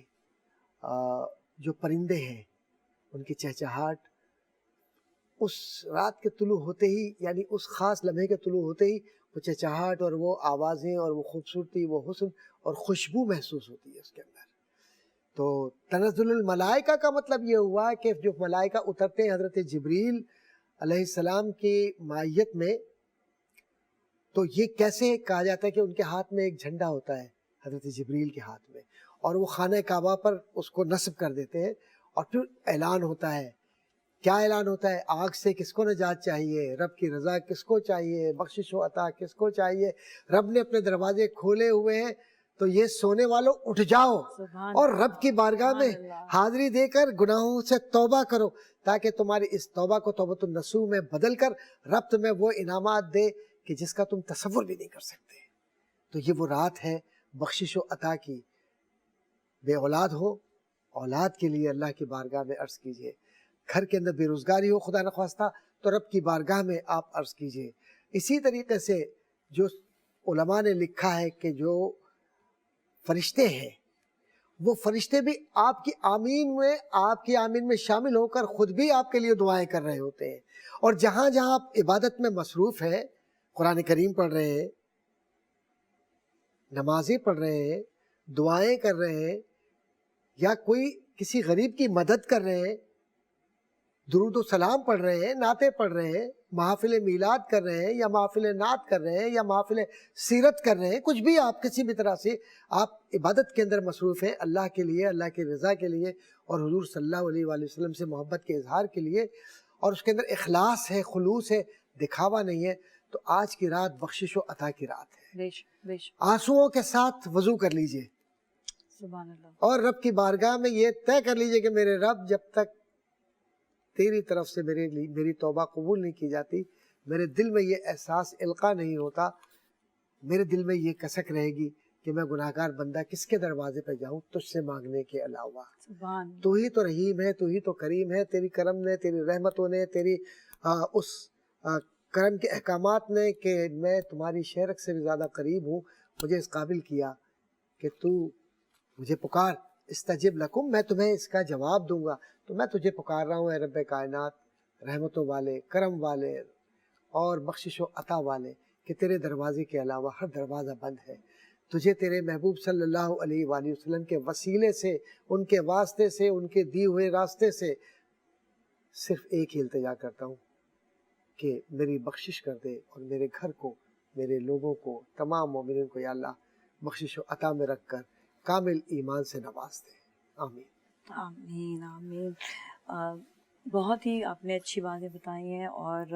[SPEAKER 3] جو پرندے ہیں ان کی چہچہاٹ اس رات کے طلوع ہوتے ہی، یعنی اس خاص لمحے کے طلوع ہوتے ہی وہ چہچہاٹ اور وہ آوازیں اور وہ خوبصورتی، وہ حسن اور خوشبو محسوس ہوتی ہے اس کے اندر. تو تنزل الملائکہ کا مطلب یہ ہوا کہ جو ملائکہ اترتے ہیں حضرت جبریل علیہ السلام کی معیت میں، تو یہ کیسے کہا جاتا ہے کہ ان کے ہاتھ میں ایک جھنڈا ہوتا ہے حضرت جبریل کے ہاتھ میں، اور وہ خانہ کعبہ پر اس کو نصب کر دیتے ہیں، اور پھر اعلان ہوتا ہے. کیا اعلان ہوتا ہے؟ آگ سے کس کو نجات چاہیے، رب کی رضا کس کو چاہیے، بخشش و عطا کس کو چاہیے. رب نے اپنے دروازے کھولے ہوئے ہیں، تو یہ سونے والوں اٹھ جاؤ اور رب کی بارگاہ میں حاضری دے کر گناہوں سے توبہ کرو، تاکہ تمہاری اس توبہ کو توبۃ النصوح میں بدل کر رب تمہیں وہ انعامات دے کہ جس کا تم تصور بھی نہیں کر سکتے. تو یہ وہ رات ہے بخشش و عطا کی. بے اولاد ہو، اولاد کے لیے اللہ کی بارگاہ میں عرض کیجئے. گھر کے اندر بے روزگاری ہو خدا نخواستہ، تو رب کی بارگاہ میں آپ عرض کیجئے. اسی طریقے سے جو علماء نے لکھا ہے کہ جو فرشتے ہیں، وہ فرشتے بھی آپ کی آمین میں شامل ہو کر خود بھی آپ کے لیے دعائیں کر رہے ہوتے ہیں. اور جہاں جہاں آپ عبادت میں مصروف ہیں، قرآن کریم پڑھ رہے ہیں، نمازیں پڑھ رہے ہیں، دعائیں کر رہے ہیں، یا کوئی کسی غریب کی مدد کر رہے ہیں، درود و سلام پڑھ رہے ہیں، نعتیں پڑھ رہے ہیں، محافل میلاد کر رہے ہیں، یا محافل نعت کر رہے ہیں، یا محافل سیرت کر رہے ہیں، کچھ بھی آپ کسی بھی طرح سے آپ عبادت کے اندر مصروف ہیں اللہ کے لیے، اللہ کی رضا کے لیے، اور حضور صلی اللہ علیہ وآلہ وسلم سے محبت کے اظہار کے لیے، اور اس کے اندر اخلاص ہے، خلوص ہے، دکھاوا نہیں ہے، تو آج کی رات بخشش و عطا کی رات ہے. آنسوؤں کے ساتھ وضو کر لیجئے،
[SPEAKER 1] سبحان اللہ،
[SPEAKER 3] اور رب کی بارگاہ میں یہ طے کر لیجئے کہ میرے رب، جب تک تیری طرف سے میری توبہ قبول نہیں کی جاتی، میرے دل میں یہ احساس القا نہیں ہوتا، میرے دل میں یہ کسک رہے گی کہ میں گناہگار بندہ کس کے دروازے پہ جاؤں تجھ سے مانگنے کے علاوہ. تو ہی تو رحیم ہے، تو ہی تو کریم ہے، تیری کرم نے، تیری رحمتوں نے، تیری اس کرم کے احکامات نے کہ میں تمہاری شہرک سے بھی زیادہ قریب ہوں، مجھے اس قابل کیا کہ تو مجھے پکار، استجب لکم، میں تمہیں اس کا جواب دوں گا. تو میں تجھے پکار رہا ہوں اے رب کائنات، رحمتوں والے، کرم والے اور بخشش و عطا والے، کہ تیرے دروازے کے علاوہ ہر دروازہ بند ہے. تجھے تیرے محبوب صلی اللہ علیہ وآلہ وسلم کے وسیلے سے، ان کے واسطے سے، ان کے دیے ہوئے راستے سے صرف ایک ہی التجا کرتا ہوں کہ میری بخشش کر دے، اور میرے گھر کو، میرے لوگوں کو، تمام مومنین کو یا اللہ بخشش و عطا میں رکھ کر کامل ایمان سے نواز دے. آمین
[SPEAKER 1] آمین آمین. بہت ہی آپ نے اچھی باتیں بتائی ہیں، اور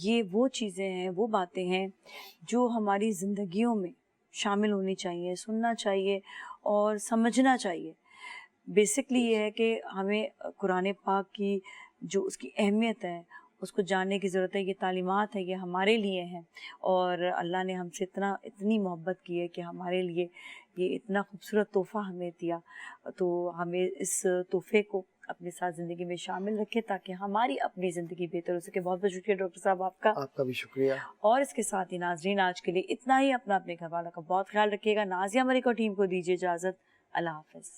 [SPEAKER 1] یہ وہ چیزیں ہیں، وہ باتیں ہیں جو ہماری زندگیوں میں شامل ہونی چاہیے، سننا چاہیے اور سمجھنا چاہیے. بیسکلی یہ ہے کہ ہمیں قرآن پاک کی جو اس کی اہمیت ہے اس کو جاننے کی ضرورت ہے. یہ تعلیمات ہیں، یہ ہمارے لیے ہیں، اور اللہ نے ہم سے اتنی محبت کی ہے کہ ہمارے لیے یہ اتنا خوبصورت تحفہ ہمیں دیا. تو ہمیں اس تحفے کو اپنے ساتھ زندگی میں شامل رکھے تاکہ ہماری اپنی زندگی بہتر ہو سکے. بہت بہت شکریہ ڈاکٹر صاحب آپ کا
[SPEAKER 3] بھی شکریہ.
[SPEAKER 1] اور اس کے ساتھ ہی ناظرین آج کے لیے اتنا ہی. اپنے گھر والوں کا بہت خیال رکھیے گا. نازیہ ملک اور ٹیم کو دیجیے اجازت. اللہ حافظ.